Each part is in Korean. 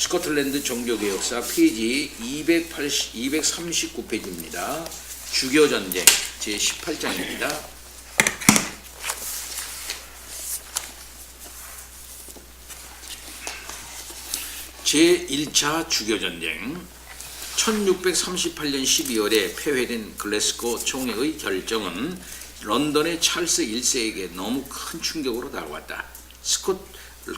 스코틀랜드 종교개혁사 페이지 239페이지입니다. 주교전쟁 제18장입니다. 제1차 주교전쟁 1638년 12월에 폐회된 글래스고 총회의 결정은 런던의 찰스 1세에게 너무 큰 충격으로 다가왔다.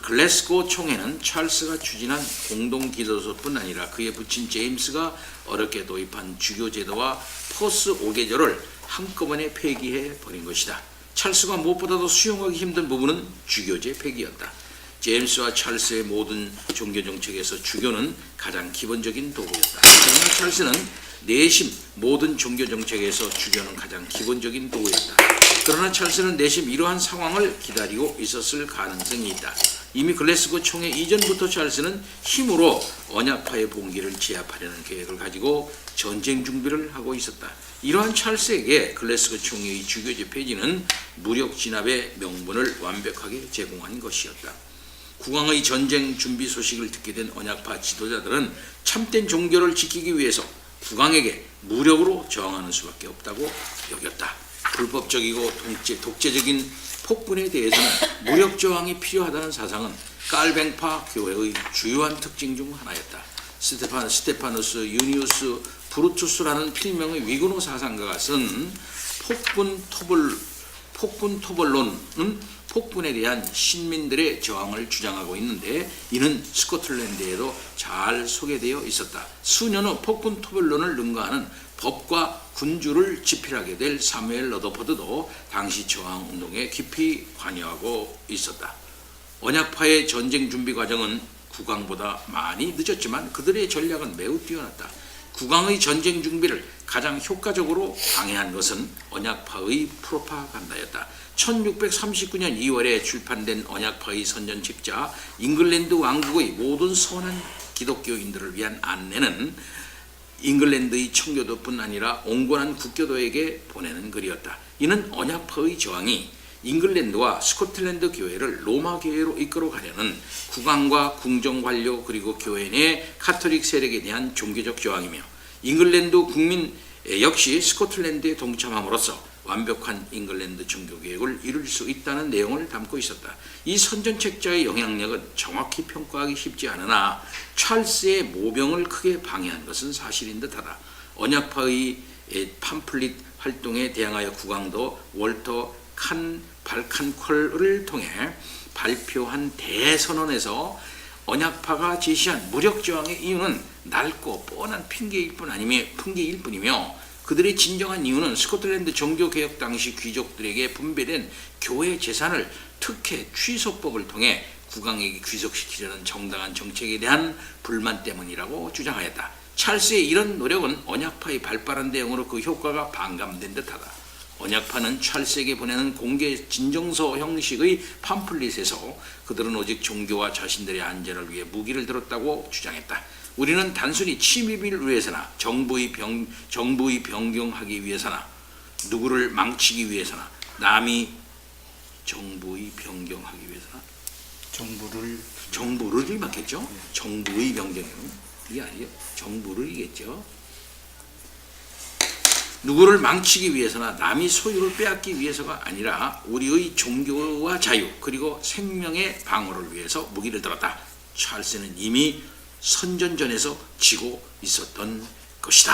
글래스고 총회는 찰스가 추진한 공동기도소뿐 아니라 그의 부친 제임스가 어렵게 도입한 주교제도와 포스 5계절을 한꺼번에 폐기해 버린 것이다. 찰스가 무엇보다도 수용하기 힘든 부분은 주교제 폐기였다. 제임스와 찰스의 모든 종교정책에서 주교는 가장 기본적인 도구였다. 그러나 찰스는 내심 모든 종교정책에서 주교는 가장 기본적인 도구였다. 그러나 찰스는 내심 이러한 상황을 기다리고 있었을 가능성이 있다. 이미 글래스고 총회 이전부터 찰스는 힘으로 언약파의 봉기를 제압하려는 계획을 가지고 전쟁 준비를 하고 있었다. 이러한 찰스에게 글래스고 총회의 주교제 폐지는 무력 진압의 명분을 완벽하게 제공한 것이었다. 국왕의 전쟁 준비 소식을 듣게 된 언약파 지도자들은 참된 종교를 지키기 위해서 국왕에게 무력으로 저항하는 수밖에 없다고 여겼다. 불법적이고 독재적인 폭군에 대해서는 무력 저항이 필요하다는 사상은 깔뱅파 교회의 주요한 특징 중 하나였다. 스테파누스 유니우스 브루투스라는 필명의 위근호 사상가가 쓴 폭군 토벌론은 폭군에 대한 신민들의 저항을 주장하고 있는데 이는 스코틀랜드에도 잘 소개되어 있었다. 수년 후 폭군 토벌론을 능가하는 법과 군주를 집필하게 될 사무엘 러더포드도 당시 저항운동에 깊이 관여하고 있었다. 언약파의 전쟁 준비 과정은 국왕보다 많이 늦었지만 그들의 전략은 매우 뛰어났다. 국왕의 전쟁 준비를 가장 효과적으로 방해한 것은 언약파의 프로파간다였다. 1639년 2월에 출판된 언약파의 선전책자 잉글랜드 왕국의 모든 선한 기독교인들을 위한 안내는 잉글랜드의 청교도뿐 아니라 온건한 국교도에게 보내는 글이었다. 이는 언약파의 저항이 잉글랜드와 스코틀랜드 교회를 로마 교회로 이끌어가려는 국왕과 궁정관료 그리고 교회 내 카톨릭 세력에 대한 종교적 저항이며 잉글랜드 국민 역시 스코틀랜드에 동참함으로써 완벽한 잉글랜드 종교개혁을 이룰 수 있다는 내용을 담고 있었다. 이 선전책자의 영향력은 정확히 평가하기 쉽지 않으나 찰스의 모병을 크게 방해한 것은 사실인 듯하다. 언약파의 팜플릿 활동에 대항하여 국왕도 월터 발칸콜을 통해 발표한 대선언에서 언약파가 제시한 무력 저항의 이유는 낡고 뻔한 핑계일 뿐이며 그들의 진정한 이유는 스코틀랜드 종교개혁 당시 귀족들에게 분배된 교회 재산을 특혜 취소법을 통해 국왕에게 귀속시키려는 정당한 정책에 대한 불만 때문이라고 주장하였다. 찰스의 이런 노력은 언약파의 발빠른 대응으로 그 효과가 반감된 듯하다. 언약파는 찰스에게 보내는 공개 진정서 형식의 팜플릿에서 그들은 오직 종교와 자신들의 안전을 위해 무기를 들었다고 주장했다. 우리는 단순히 침입을 위해서나 정부의 변경하기 위해서나 누구를 망치기 위해서나 남이 정부의 변경하기 위해서나 정부를 맞겠죠? 네. 정부의 변경이 아니에요. 정부를이겠죠. 누구를 망치기 위해서나 남이 소유를 빼앗기 위해서가 아니라 우리의 종교와 자유 그리고 생명의 방어를 위해서 무기를 들었다. 찰스는 이미 선전전에서 지고 있었던 것이다.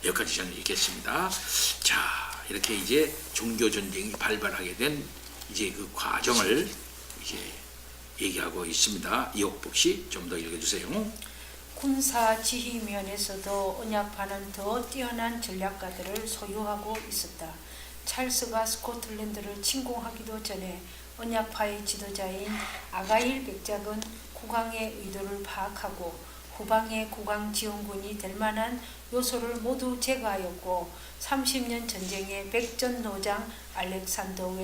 여기까지 저는 읽겠습니다. 자, 이렇게 이제 종교 전쟁이 발발하게 된 이제 그 과정을 이제 얘기하고 있습니다. 이옥복 씨 좀 더 읽어주세요. 군사 지휘 면에서도 언약파는 더 뛰어난 전략가들을 소유하고 있었다. 찰스가 스코틀랜드를 침공하기도 전에 언약파의 지도자인 아가일 백작은 국왕의 의도를 파악하고 후방의 국왕 지원군이 될 만한 요소를 모두 제거하였고 30년 전쟁의 백전노장 알렉산더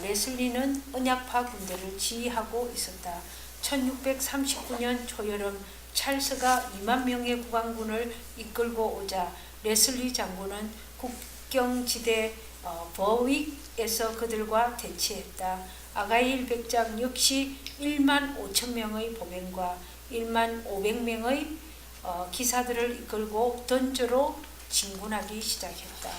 레슬리는 언약파 군대를 지휘하고 있었다. 1639년 초여름 찰스가 2만 명의 국왕군을 이끌고 오자 레슬리 장군은 국경지대 버윅에서 그들과 대치했다. 아가일 백작 역시 1만 5천 명의 보병과 1만 500명의 기사들을 이끌고 던저로 진군하기 시작했다.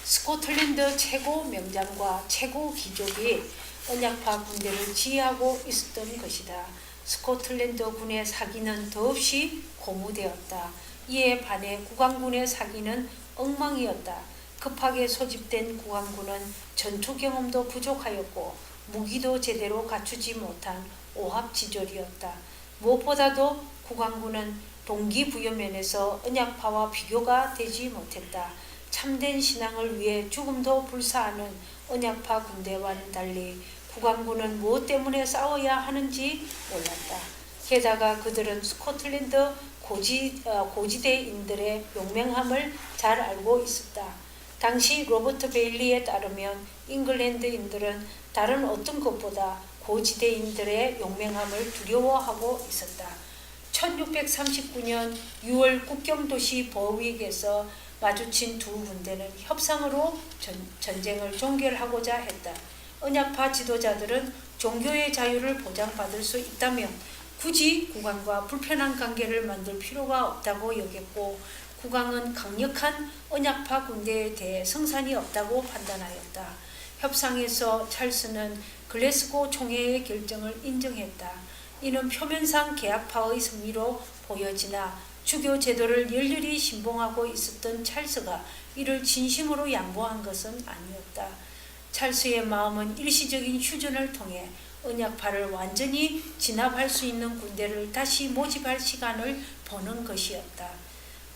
스코틀랜드 최고 명장과 최고 귀족이 언약파 군대를 지휘하고 있었던 것이다. 스코틀랜드 군의 사기는 더없이 고무되었다. 이에 반해 국왕군의 사기는 엉망이었다. 급하게 소집된 국왕군은 전투 경험도 부족하였고 무기도 제대로 갖추지 못한 오합지졸이었다. 무엇보다도 국왕군은 동기부여면에서 언약파와 비교가 되지 못했다. 참된 신앙을 위해 죽음도 불사하는 언약파 군대와는 달리 국왕군은 무엇 때문에 싸워야 하는지 몰랐다. 게다가 그들은 스코틀랜드 고지대인들의 용맹함을 잘 알고 있었다. 당시 로버트 베일리에 따르면 잉글랜드인들은 다른 어떤 것보다 고지대인들의 용맹함을 두려워하고 있었다. 1639년 6월 국경도시 버윅에서 마주친 두 군대는 협상으로 전쟁을 종결하고자 했다. 언약파 지도자들은 종교의 자유를 보장받을 수 있다면 굳이 국왕과 불편한 관계를 만들 필요가 없다고 여겼고, 국왕은 강력한 언약파 군대에 대해 성산이 없다고 판단하였다. 협상에서 찰스는 글래스고 총회의 결정을 인정했다. 이는 표면상 계약파의 승리로 보여지나 주교 제도를 열렬히 신봉하고 있었던 찰스가 이를 진심으로 양보한 것은 아니었다. 찰스의 마음은 일시적인 휴전을 통해 언약파를 완전히 진압할 수 있는 군대를 다시 모집할 시간을 버는 것이었다.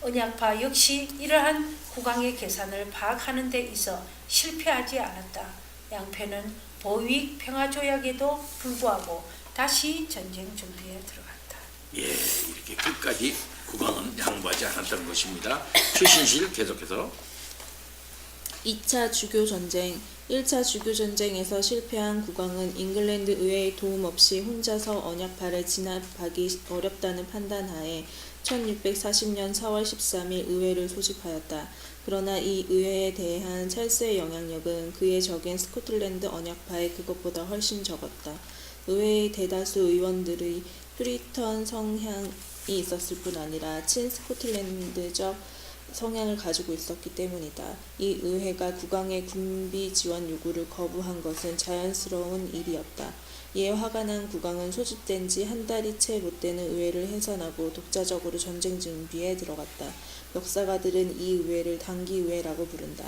언약파 역시 이러한 국왕의 계산을 파악하는 데 있어 실패하지 않았다. 양패는 버윅 평화조약에도 불구하고 다시 전쟁 준비에 들어갔다. 예, 이렇게 끝까지 국왕은 양보하지 않았던 것입니다. 최신실 계속해서 2차 주교전쟁 1차 주교전쟁에서 실패한 국왕은 잉글랜드 의회의 도움 없이 혼자서 언약파를 진압하기 어렵다는 판단하에 1640년 4월 13일 의회를 소집하였다. 그러나 이 의회에 대한 찰스의 영향력은 그의 적인 스코틀랜드 언약파에 그것보다 훨씬 적었다. 의회의 대다수 의원들의 프리턴 성향이 있었을 뿐 아니라 친스코틀랜드적 성향을 가지고 있었기 때문이다. 이 의회가 국왕의 군비 지원 요구를 거부한 것은 자연스러운 일이었다. 이에 화가 난 국왕은 소집된 지 한 달이 채 못 되는 의회를 해산하고 독자적으로 전쟁 준비에 들어갔다. 역사가들은 이 의회를 단기의회라고 부른다.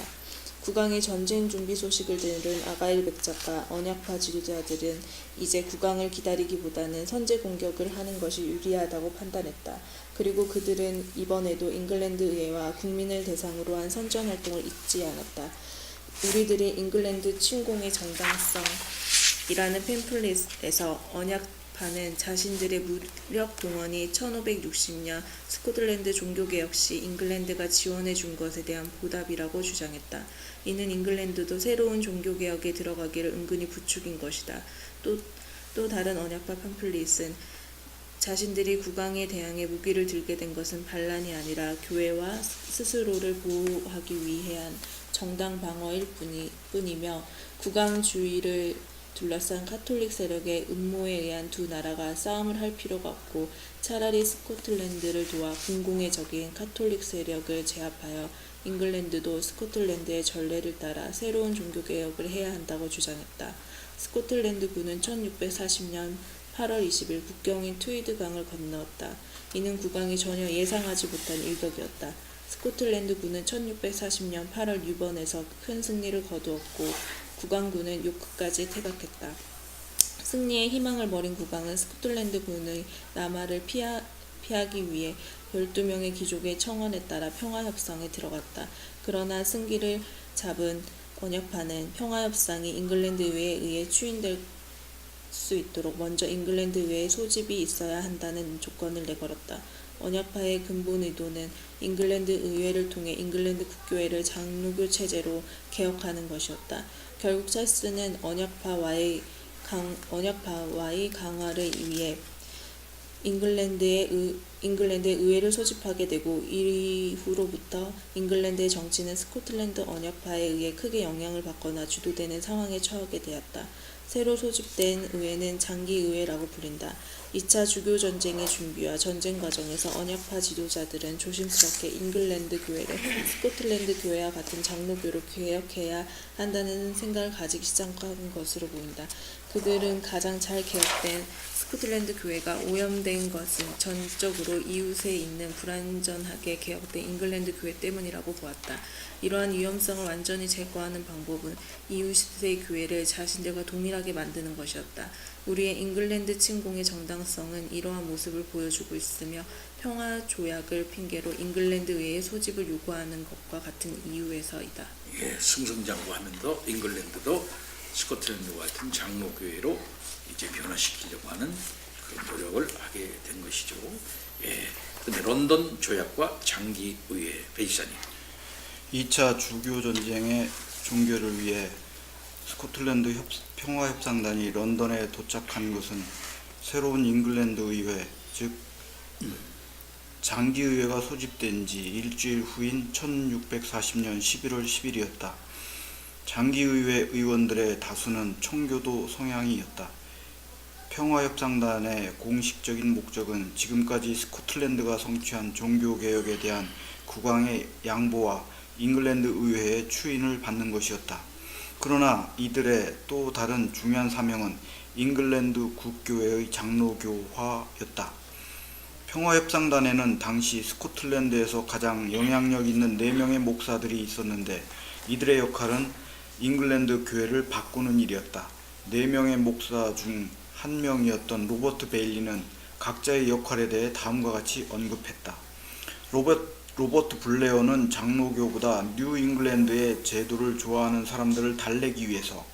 국왕의 전쟁 준비 소식을 들은 아가일 백작과 언약파 지도자들은 이제 국왕을 기다리기보다는 선제 공격을 하는 것이 유리하다고 판단했다. 그리고 그들은 이번에도 잉글랜드 의회와 국민을 대상으로 한 선전활동을 잊지 않았다. 우리들이 잉글랜드 침공의 정당성이라는 팸플릿에서 언약파는 자신들의 무력 동원이 1560년 스코틀랜드 종교개혁 시 잉글랜드가 지원해 준 것에 대한 보답이라고 주장했다. 이는 잉글랜드도 새로운 종교개혁에 들어가기를 은근히 부추긴 것이다. 또 다른 언약파 팜플릿은 자신들이 국왕에 대항해 무기를 들게 된 것은 반란이 아니라 교회와 스스로를 보호하기 위한 정당 방어일 뿐이며 국왕주의를 둘러싼 카톨릭 세력의 음모에 의한 두 나라가 싸움을 할 필요가 없고 차라리 스코틀랜드를 도와 궁공의 적인 카톨릭 세력을 제압하여 잉글랜드도 스코틀랜드의 전례를 따라 새로운 종교개혁을 해야 한다고 주장했다. 스코틀랜드군은 1640년 8월 20일 국경인 트위드강을 건너었다. 이는 국왕이 전혀 예상하지 못한 일격이었다. 스코틀랜드군은 1640년 8월 뉴번에서 큰 승리를 거두었고 국왕군은 요크까지 퇴각했다. 승리에 희망을 버린 국왕은 스코틀랜드군의 남하를 피하기 위해 12명의 귀족의 청원에 따라 평화협상에 들어갔다. 그러나 승기를 잡은 언약파는 평화협상이 잉글랜드 의회에 의해 추인될 수 있도록 먼저 잉글랜드 의회에 소집이 있어야 한다는 조건을 내걸었다. 언약파의 근본 의도는 잉글랜드 의회를 통해 잉글랜드 국교회를 장로교 체제로 개혁하는 것이었다. 결국 찰스는 언약파와의 강화를 위해 잉글랜드의 의회를 소집하게 되고 이후로부터 잉글랜드의 정치는 스코틀랜드 언약파에 의해 크게 영향을 받거나 주도되는 상황에 처하게 되었다. 새로 소집된 의회는 장기의회라고 불린다. 2차 주교전쟁의 준비와 전쟁 과정에서 언약파 지도자들은 조심스럽게 잉글랜드 교회를 스코틀랜드 교회와 같은 장로교로 개혁해야 한다는 생각을 가지기 시작한 것으로 보인다. 그들은 가장 잘 개혁된 스코틀랜드 교회가 오염된 것은 전적으로 이웃에 있는 불완전하게 개혁된 잉글랜드 교회 때문이라고 보았다. 이러한 위험성을 완전히 제거하는 방법은 이웃의 교회를 자신들과 동일하게 만드는 것이었다. 우리의 잉글랜드 침공의 정당성은 이러한 모습을 보여주고 있으며 평화 조약을 핑계로 잉글랜드 의회의 소집을 요구하는 것과 같은 이유에서이다. 예, 승승장구하면서 잉글랜드도 스코틀랜드와 같은 장로교회로 이제 변화시키려고 하는 그 노력을 하게 된 것이죠. 예. 근데 런던 조약과 장기의회 배지사님. 2차 주교전쟁의 종결을 위해 스코틀랜드 평화협상단이 런던에 도착한 것은 새로운 잉글랜드 의회, 즉 장기의회가 소집된 지 일주일 후인 1640년 11월 10일이었다. 장기의회 의원들의 다수는 청교도 성향이었다. 평화협상단의 공식적인 목적은 지금까지 스코틀랜드가 성취한 종교개혁에 대한 국왕의 양보와 잉글랜드 의회의 추인을 받는 것이었다. 그러나 이들의 또 다른 중요한 사명은 잉글랜드 국교회의 장로교화였다. 평화협상단에는 당시 스코틀랜드에서 가장 영향력 있는 4명의 목사들이 있었는데 이들의 역할은 잉글랜드 교회를 바꾸는 일이었다. 4명의 목사 중 한 명이었던 로버트 베일리는 각자의 역할에 대해 다음과 같이 언급했다. 로버트 블레어는 장로교보다 뉴 잉글랜드의 제도를 좋아하는 사람들을 달래기 위해서,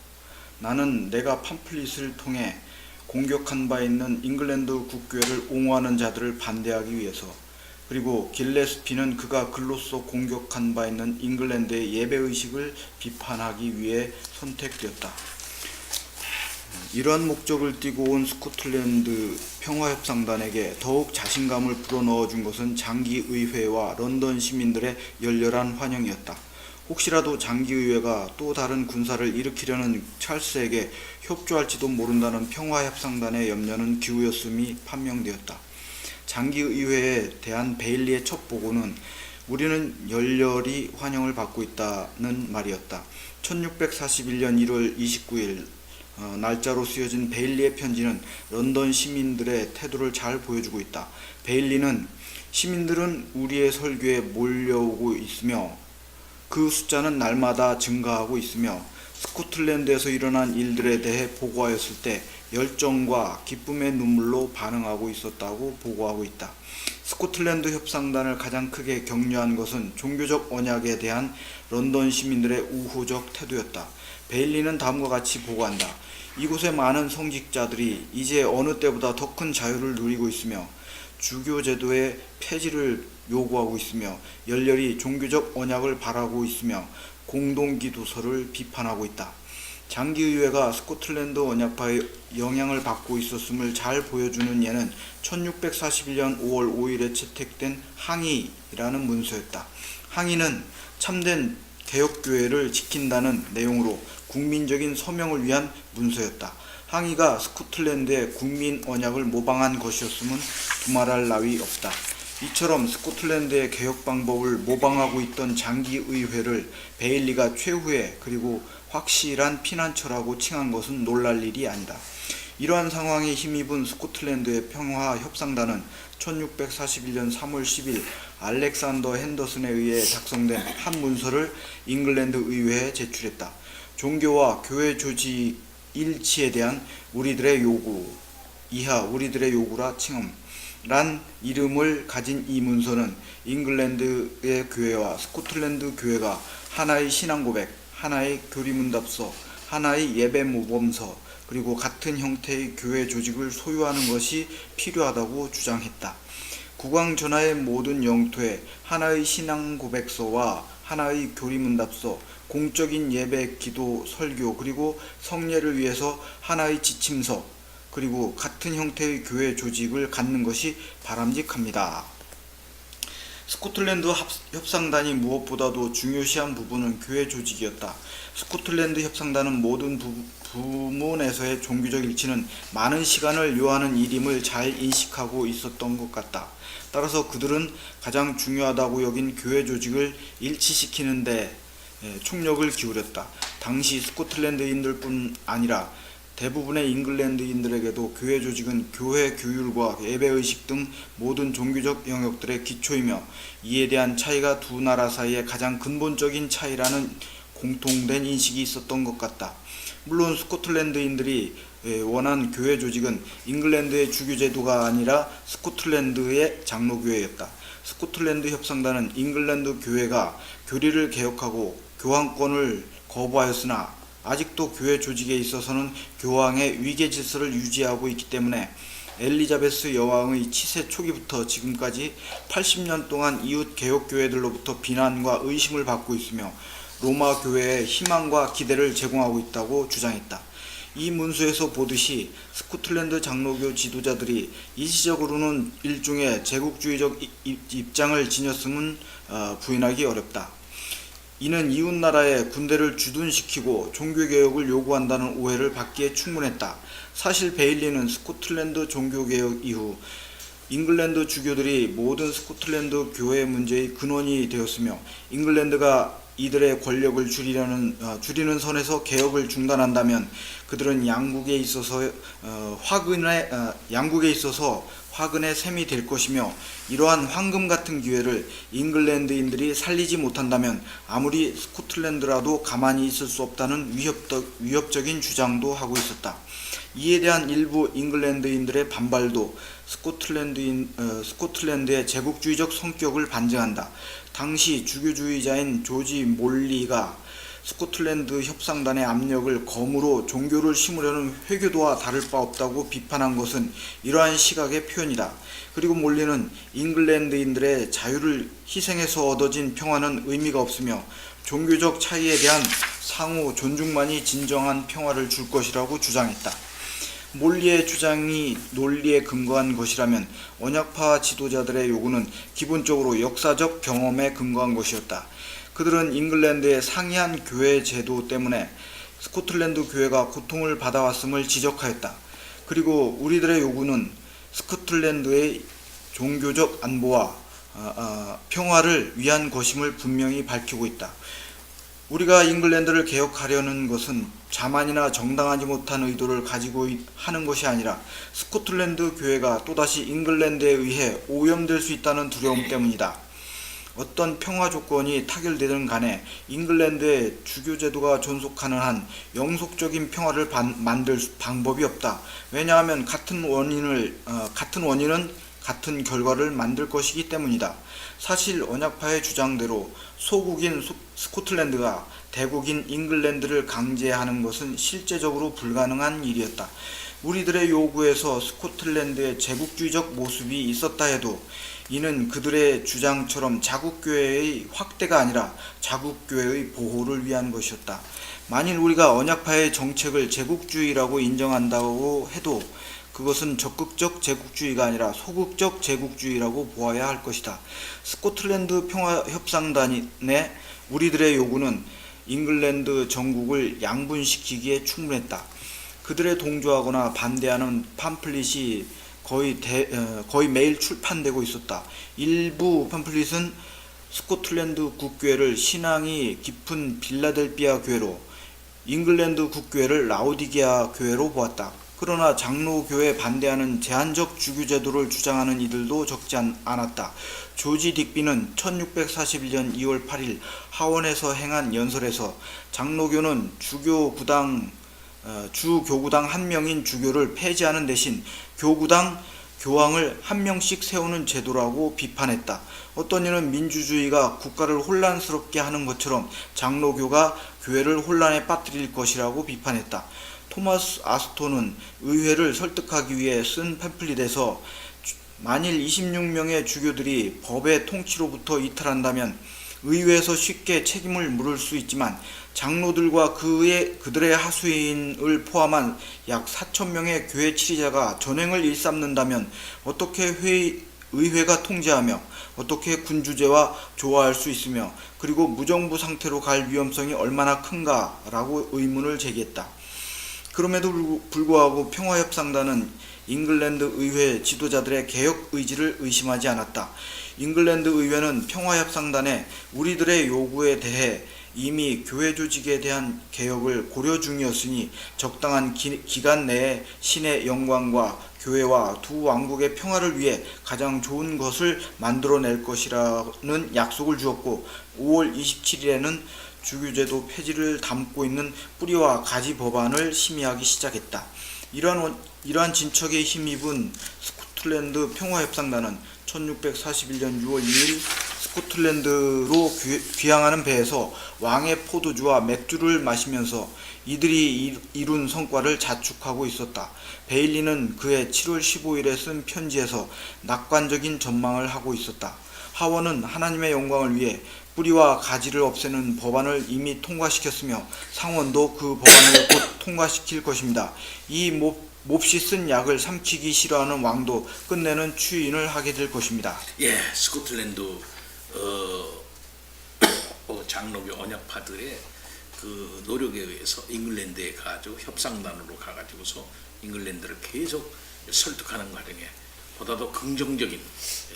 나는 내가 팜플릿을 통해 공격한 바 있는 잉글랜드 국교회를 옹호하는 자들을 반대하기 위해서, 그리고 길레스피는 그가 글로써 공격한 바 있는 잉글랜드의 예배의식을 비판하기 위해 선택되었다. 이러한 목적을 띠고 온 스코틀랜드 평화협상단에게 더욱 자신감을 불어넣어 준 것은 장기의회와 런던 시민들의 열렬한 환영이었다. 혹시라도 장기의회가 또 다른 군사를 일으키려는 찰스에게 협조할지도 모른다는 평화협상단의 염려는 기우였음이 판명되었다. 장기의회에 대한 베일리의 첫 보고는 우리는 열렬히 환영을 받고 있다는 말이었다. 1641년 1월 29일 날짜로 쓰여진 베일리의 편지는 런던 시민들의 태도를 잘 보여주고 있다. 베일리는 시민들은 우리의 설교에 몰려오고 있으며 그 숫자는 날마다 증가하고 있으며 스코틀랜드에서 일어난 일들에 대해 보고하였을 때 열정과 기쁨의 눈물로 반응하고 있었다고 보고하고 있다. 스코틀랜드 협상단을 가장 크게 격려한 것은 종교적 언약에 대한 런던 시민들의 우호적 태도였다. 베일리는 다음과 같이 보고한다. 이곳의 많은 성직자들이 이제 어느 때보다 더 큰 자유를 누리고 있으며 주교제도의 폐지를 요구하고 있으며 열렬히 종교적 언약을 바라고 있으며 공동기도서를 비판하고 있다. 장기의회가 스코틀랜드 언약파의 영향을 받고 있었음을 잘 보여주는 예는 1641년 5월 5일에 채택된 항의라는 문서였다. 항의는 참된 개혁교회를 지킨다는 내용으로 국민적인 서명을 위한 문서였다. 항의가 스코틀랜드의 국민 언약을 모방한 것이었음은 두말할 나위 없다. 이처럼 스코틀랜드의 개혁 방법을 모방하고 있던 장기의회를 베일리가 최후의 그리고 확실한 피난처라고 칭한 것은 놀랄 일이 아니다. 이러한 상황에 힘입은 스코틀랜드의 평화협상단은 1641년 3월 10일 알렉산더 핸더슨에 의해 작성된 한 문서를 잉글랜드 의회에 제출했다. 종교와 교회 조직 일치에 대한 우리들의 요구, 이하 우리들의 요구라 칭함 란 이름을 가진 이 문서는 잉글랜드의 교회와 스코틀랜드 교회가 하나의 신앙고백, 하나의 교리문답서, 하나의 예배모범서, 그리고 같은 형태의 교회 조직을 소유하는 것이 필요하다고 주장했다. 국왕 전하의 모든 영토에 하나의 신앙고백서와 하나의 교리문답서, 공적인 예배, 기도, 설교, 그리고 성례를 위해서 하나의 지침서, 그리고 같은 형태의 교회 조직을 갖는 것이 바람직합니다. 스코틀랜드 협상단이 무엇보다도 중요시한 부분은 교회 조직이었다. 스코틀랜드 협상단은 모든 부문에서의 종교적 일치는 많은 시간을 요하는 일임을 잘 인식하고 있었던 것 같다. 따라서 그들은 가장 중요하다고 여긴 교회 조직을 일치시키는 데 총력을 기울였다. 당시 스코틀랜드인들뿐 아니라 대부분의 잉글랜드인들에게도 교회 조직은 교회 규율과 예배의식 등 모든 종교적 영역들의 기초이며 이에 대한 차이가 두 나라 사이의 가장 근본적인 차이라는 공통된 인식이 있었던 것 같다. 물론 스코틀랜드인들이 원한 교회 조직은 잉글랜드의 주교제도가 아니라 스코틀랜드의 장로교회였다. 스코틀랜드 협상단은 잉글랜드 교회가 교리를 개혁하고 교황권을 거부하였으나 아직도 교회 조직에 있어서는 교황의 위계 질서를 유지하고 있기 때문에 엘리자베스 여왕의 치세 초기부터 지금까지 80년 동안 이웃 개혁교회들로부터 비난과 의심을 받고 있으며 로마 교회에 희망과 기대를 제공하고 있다고 주장했다. 이 문서에서 보듯이 스코틀랜드 장로교 지도자들이 일시적으로는 일종의 제국주의적 입장을 지녔음은 부인하기 어렵다. 이는 이웃나라에 군대를 주둔시키고 종교개혁을 요구한다는 오해를 받기에 충분했다. 사실 베일리는 스코틀랜드 종교개혁 이후 잉글랜드 주교들이 모든 스코틀랜드 교회 문제의 근원이 되었으며 이글랜드가 이들의 권력을 줄이는 선에서 개혁을 중단한다면 그들은 양국에 있어서 화근의 셈이 될 것이며 이러한 황금 같은 기회를 잉글랜드인들이 살리지 못한다면 아무리 스코틀랜드라도 가만히 있을 수 없다는 위협적인 주장도 하고 있었다. 이에 대한 일부 잉글랜드인들의 반발도 스코틀랜드의 제국주의적 성격을 반증한다. 당시 주교주의자인 조지 몰리가 스코틀랜드 협상단의 압력을 검으로 종교를 심으려는 회교도와 다를 바 없다고 비판한 것은 이러한 시각의 표현이다. 그리고 몰리는 잉글랜드인들의 자유를 희생해서 얻어진 평화는 의미가 없으며 종교적 차이에 대한 상호 존중만이 진정한 평화를 줄 것이라고 주장했다. 몰리의 주장이 논리에 근거한 것이라면 언약파 지도자들의 요구는 기본적으로 역사적 경험에 근거한 것이었다. 그들은 잉글랜드의 상이한 교회 제도 때문에 스코틀랜드 교회가 고통을 받아왔음을 지적하였다. 그리고 우리들의 요구는 스코틀랜드의 종교적 안보와 평화를 위한 것임을 분명히 밝히고 있다. 우리가 잉글랜드를 개혁하려는 것은 자만이나 정당하지 못한 의도를 가지고 하는 것이 아니라 스코틀랜드 교회가 또다시 잉글랜드에 의해 오염될 수 있다는 두려움 때문이다. 어떤 평화 조건이 타결되든 간에 잉글랜드의 주교제도가 존속하는 한 영속적인 평화를 만들 방법이 없다. 왜냐하면 같은 원인은 같은 결과를 만들 것이기 때문이다. 사실 언약파의 주장대로 소국인 스코틀랜드가 대국인 잉글랜드를 강제하는 것은 실제적으로 불가능한 일이었다. 우리들의 요구에서 스코틀랜드의 제국주의적 모습이 있었다 해도 이는 그들의 주장처럼 자국교회의 확대가 아니라 자국교회의 보호를 위한 것이었다. 만일 우리가 언약파의 정책을 제국주의라고 인정한다고 해도 그것은 적극적 제국주의가 아니라 소극적 제국주의라고 보아야 할 것이다. 스코틀랜드 평화협상단의 우리들의 요구는 잉글랜드 전국을 양분시키기에 충분했다. 그들의 동조하거나 반대하는 팜플릿이 거의 매일 출판되고 있었다. 일부 팜플릿은 스코틀랜드 국교회를 신앙이 깊은 빌라델피아 교회로, 잉글랜드 국교회를 라우디게아 교회로 보았다. 그러나 장로교회에 반대하는 제한적 주교제도를 주장하는 이들도 적지 않았다. 조지 딕비는 1641년 2월 8일 하원에서 행한 연설에서 장로교는 주교구당 한 명인 주교를 폐지하는 대신 교황을 한 명씩 세우는 제도라고 비판했다. 어떤 이는 민주주의가 국가를 혼란스럽게 하는 것처럼 장로교가 교회를 혼란에 빠뜨릴 것이라고 비판했다. 토마스 아스톤은 의회를 설득하기 위해 쓴 팸플릿에서 만일 26명의 주교들이 법의 통치로부터 이탈한다면 의회에서 쉽게 책임을 물을 수 있지만 장로들과 그들의 하수인을 포함한 약 4,000명의 교회 치리자가 전횡을 일삼는다면 어떻게 의회가 통제하며 어떻게 군주제와 조화할 수 있으며 그리고 무정부 상태로 갈 위험성이 얼마나 큰가라고 의문을 제기했다. 그럼에도 불구하고 평화협상단은 잉글랜드 의회 지도자들의 개혁 의지를 의심하지 않았다. 잉글랜드 의회는 평화협상단의 우리들의 요구에 대해 이미 교회 조직에 대한 개혁을 고려 중이었으니 적당한 기간 내에 신의 영광과 교회와 두 왕국의 평화를 위해 가장 좋은 것을 만들어낼 것이라는 약속을 주었고 5월 27일에는 주교제도 폐지를 담고 있는 뿌리와 가지 법안을 심의하기 시작했다. 이러한 진척에 힘입은 스코틀랜드 평화협상단은 1641년 6월 2일 스코틀랜드로 귀향하는 배에서 왕의 포도주와 맥주를 마시면서 이들이 이룬 성과를 자축하고 있었다. 베일리는 그의 7월 15일에 쓴 편지에서 낙관적인 전망을 하고 있었다. 하원은 하나님의 영광을 위해 뿌리와 가지를 없애는 법안을 이미 통과시켰으며 상원도 그 법안을 곧 통과시킬 것입니다. 이 몹시 쓴 약을 삼키기 싫어하는 왕도 끝내는 추인을 하게 될 것입니다. 예, 스코틀랜드 장로교 언약파들의 그 노력에 의해서 잉글랜드에 가지고 협상단으로 가가지고서 잉글랜드를 계속 설득하는 과정에 보다 더 긍정적인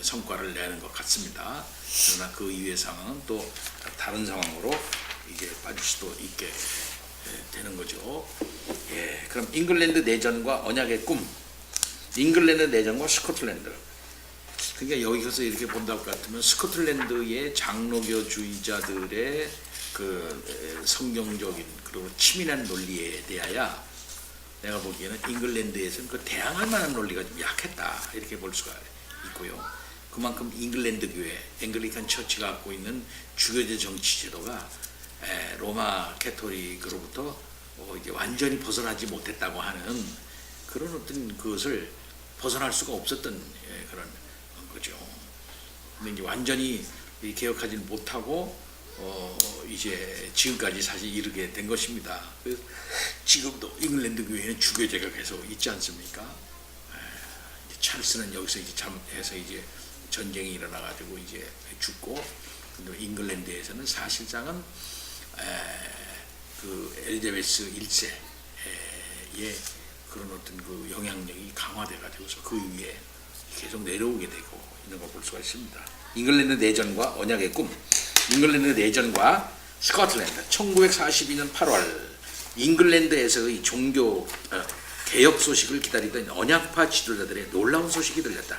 성과를 내는 것 같습니다. 그러나 그 이후의 상황은 또 다른 상황으로 이게 빠질 수도 있게 되는 거죠. 예, 그럼 잉글랜드 내전과 언약의 꿈, 잉글랜드 내전과 스코틀랜드. 그러니까 여기서 이렇게 본다 것 같으면 스코틀랜드의 장로교주의자들의 그 성경적인 그리고 치밀한 논리에 대하여 내가 보기에는 잉글랜드에서는 그 대항할 만한 논리가 좀 약했다 이렇게 볼 수가 있고요. 그만큼 잉글랜드 교회, 앵글리칸 처치가 갖고 있는 주교제 정치 제도가 로마 캐토릭으로부터 이제 완전히 벗어나지 못했다고 하는 그런 어떤 그것을 벗어날 수가 없었던 그런 거죠. 근데 이제 완전히 개혁하지 못하고 이제 지금까지 사실 이르게 된 것입니다. 그래서 지금도 잉글랜드 교회는 주교제가 계속 있지 않습니까? 찰스는 여기서 이제 참해서 이제 전쟁이 일어나가지고 이제 죽고, 근데 잉글랜드에서는 사실상은 그 엘리자베스 1세의 그런 어떤 그 영향력이 강화돼가지고서 그 위에 계속 내려오게 되고 있는 걸 볼 수가 있습니다. 잉글랜드 내전과 언약의 꿈. 잉글랜드 내전과 스코틀랜드. 1942년 8월 잉글랜드에서의 종교 개혁 소식을 기다리던 언약파 지도자들의 놀라운 소식이 들렸다.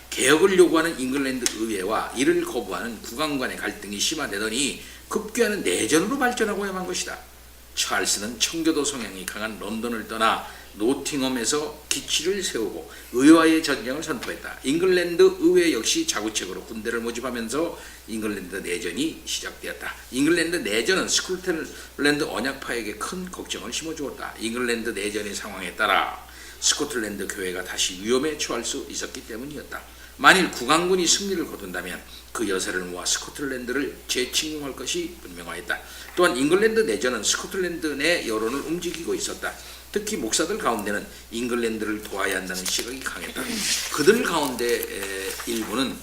개혁을 요구하는 잉글랜드 의회와 이를 거부하는 국왕 간의 갈등이 심화되더니 급기야는 내전으로 발전하고야만 것이다. 찰스는 청교도 성향이 강한 런던을 떠나 노팅엄에서 기치를 세우고 의회와의 전쟁을 선포했다. 잉글랜드 의회 역시 자구책으로 군대를 모집하면서 잉글랜드 내전이 시작되었다. 잉글랜드 내전은 스코틀랜드 언약파에게 큰 걱정을 심어주었다. 잉글랜드 내전의 상황에 따라 스코틀랜드 교회가 다시 위험에 처할 수 있었기 때문이었다. 만일 국왕군이 승리를 거둔다면 그 여세를 모아 스코틀랜드를 재침공할 것이 분명하였다. 또한 잉글랜드 내전은 스코틀랜드 내 여론을 움직이고 있었다. 특히 목사들 가운데는 잉글랜드를 도와야 한다는 시각이 강했다. 그들 가운데 일부는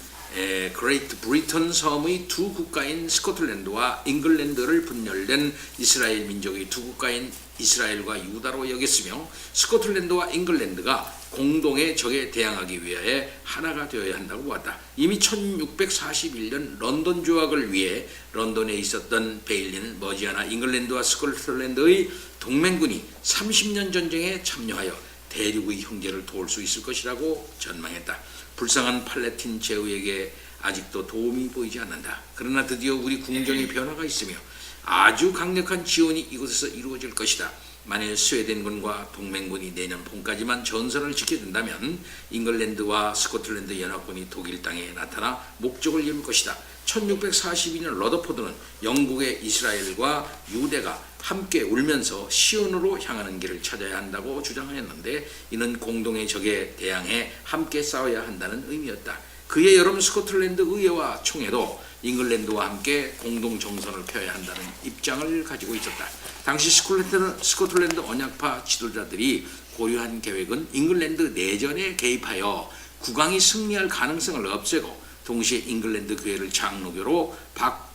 그레이트 브리턴 섬의 두 국가인 스코틀랜드와 잉글랜드를 분열된 이스라엘 민족의 두 국가인 이스라엘과 유다로 여겼으며 스코틀랜드와 잉글랜드가 공동의 적에 대항하기 위하여 하나가 되어야 한다고 보았다. 이미 1641년 런던 조약을 위해 런던에 있었던 베일리는 머지않아 잉글랜드와 스코틀랜드의 동맹군이 30년 전쟁에 참여하여 대륙의 형제를 도울 수 있을 것이라고 전망했다. 불쌍한 팔레틴 제후에게 아직도 도움이 보이지 않는다. 그러나 드디어 우리 궁정의 변화가 있으며 아주 강력한 지원이 이곳에서 이루어질 것이다. 만일 스웨덴군과 동맹군이 내년 봄까지만 전선을 지켜준다면 잉글랜드와 스코틀랜드 연합군이 독일 땅에 나타나 목적을 이룰 것이다. 1642년 러더포드는 영국의 이스라엘과 유대가 함께 울면서 시온으로 향하는 길을 찾아야 한다고 주장하였는데 이는 공동의 적에 대항해 함께 싸워야 한다는 의미였다. 그의 여름 스코틀랜드 의회와 총회도 잉글랜드와 함께 공동 정선을 펴야 한다는 입장을 가지고 있었다. 당시 스코틀랜드 언약파 지도자들이 고려한 계획은 잉글랜드 내전에 개입하여 국왕이 승리할 가능성을 없애고 동시에 잉글랜드 교회를 장로교로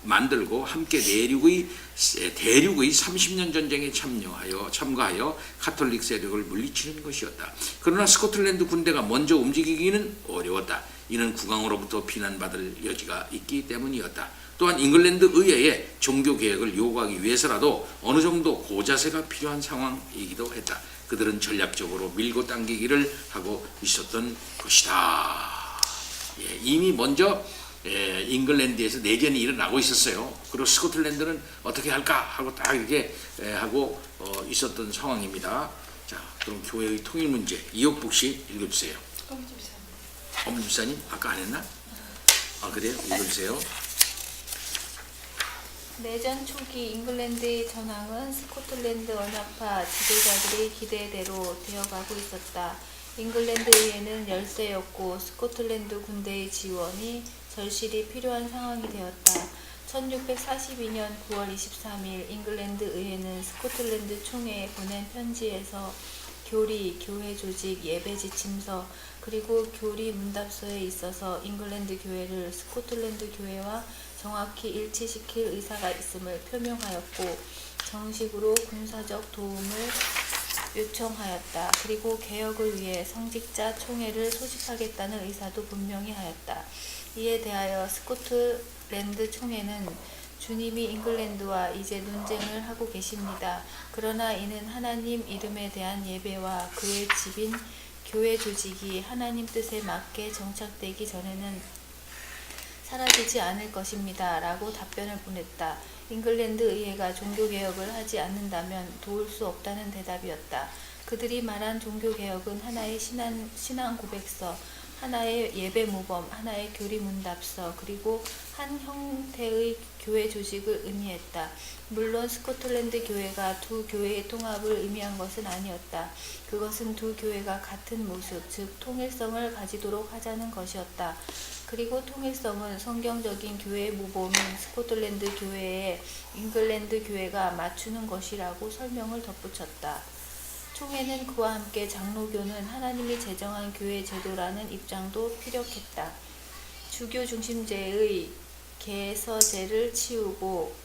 만들고 함께 대륙의 30년 전쟁에 참가하여 카톨릭 세력을 물리치는 것이었다. 그러나 스코틀랜드 군대가 먼저 움직이기는 어려웠다. 이는 국왕으로부터 비난받을 여지가 있기 때문이었다. 또한 잉글랜드 의회에 종교 개혁을 요구하기 위해서라도 어느 정도 고자세가 필요한 상황이기도 했다. 그들은 전략적으로 밀고 당기기를 하고 있었던 것이다. 이미 먼저 잉글랜드에서 내전이 일어나고 있었어요. 그리고 스코틀랜드는 어떻게 할까 하고 딱 이렇게 하고 있었던 상황입니다. 자, 그럼 교회의 통일 문제 이옥북 씨 읽어주세요. 엄집사님 아까 안 했나? 아 그래요? 읽어주세요. 내전 초기 잉글랜드의 전황은 스코틀랜드 언약파 지도자들의 기대대로 되어가고 있었다. 잉글랜드 의회는 열세였고 스코틀랜드 군대의 지원이 절실히 필요한 상황이 되었다. 1642년 9월 23일 잉글랜드 의회는 스코틀랜드 총회에 보낸 편지에서 교리, 교회 조직, 예배 지침서, 그리고 교리 문답서에 있어서 잉글랜드 교회를 스코틀랜드 교회와 정확히 일치시킬 의사가 있음을 표명하였고 정식으로 군사적 도움을 요청하였다. 그리고 개혁을 위해 성직자 총회를 소집하겠다는 의사도 분명히 하였다. 이에 대하여 스코틀랜드 총회는 주님이 잉글랜드와 이제 논쟁을 하고 계십니다. 그러나 이는 하나님 이름에 대한 예배와 그의 집인 교회 조직이 하나님 뜻에 맞게 정착되기 전에는 사라지지 않을 것입니다. 라고 답변을 보냈다. 잉글랜드 의회가 종교개혁을 하지 않는다면 도울 수 없다는 대답이었다. 그들이 말한 종교개혁은 하나의 신앙 고백서, 하나의 예배 모범, 하나의 교리 문답서, 그리고 한 형태의 교회 조직을 의미했다. 물론 스코틀랜드 교회가 두 교회의 통합을 의미한 것은 아니었다. 그것은 두 교회가 같은 모습, 즉 통일성을 가지도록 하자는 것이었다. 그리고 통일성은 성경적인 교회의 모범인 스코틀랜드 교회에 잉글랜드 교회가 맞추는 것이라고 설명을 덧붙였다. 총회는 그와 함께 장로교는 하나님이 제정한 교회 제도라는 입장도 피력했다. 주교 중심제의 개서제를 치우고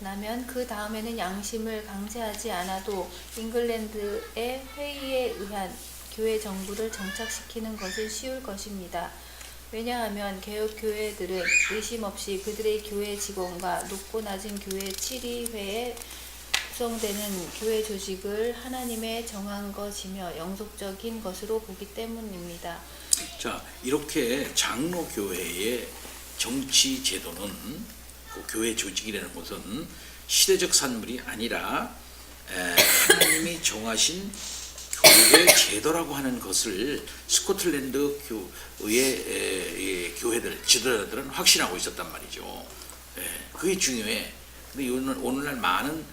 나면 그 다음에는 양심을 강제하지 않아도 잉글랜드의 회의에 의한 교회 정부를 정착시키는 것은 쉬울 것입니다. 왜냐하면 개혁교회들은 의심 없이 그들의 교회 직원과 높고 낮은 교회 7위회에 구성되는 교회 조직을 하나님의 정한 것이며 영속적인 것으로 보기 때문입니다. 자, 이렇게 장로교회의 정치 제도는 그 교회 조직이라는 것은 시대적 산물이 아니라 하나님이 정하신 교회 제도라고 하는 것을 스코틀랜드 교회의 교회들 지도자들은 확신하고 있었단 말이죠. 그게 중요해. 근데 오늘날 많은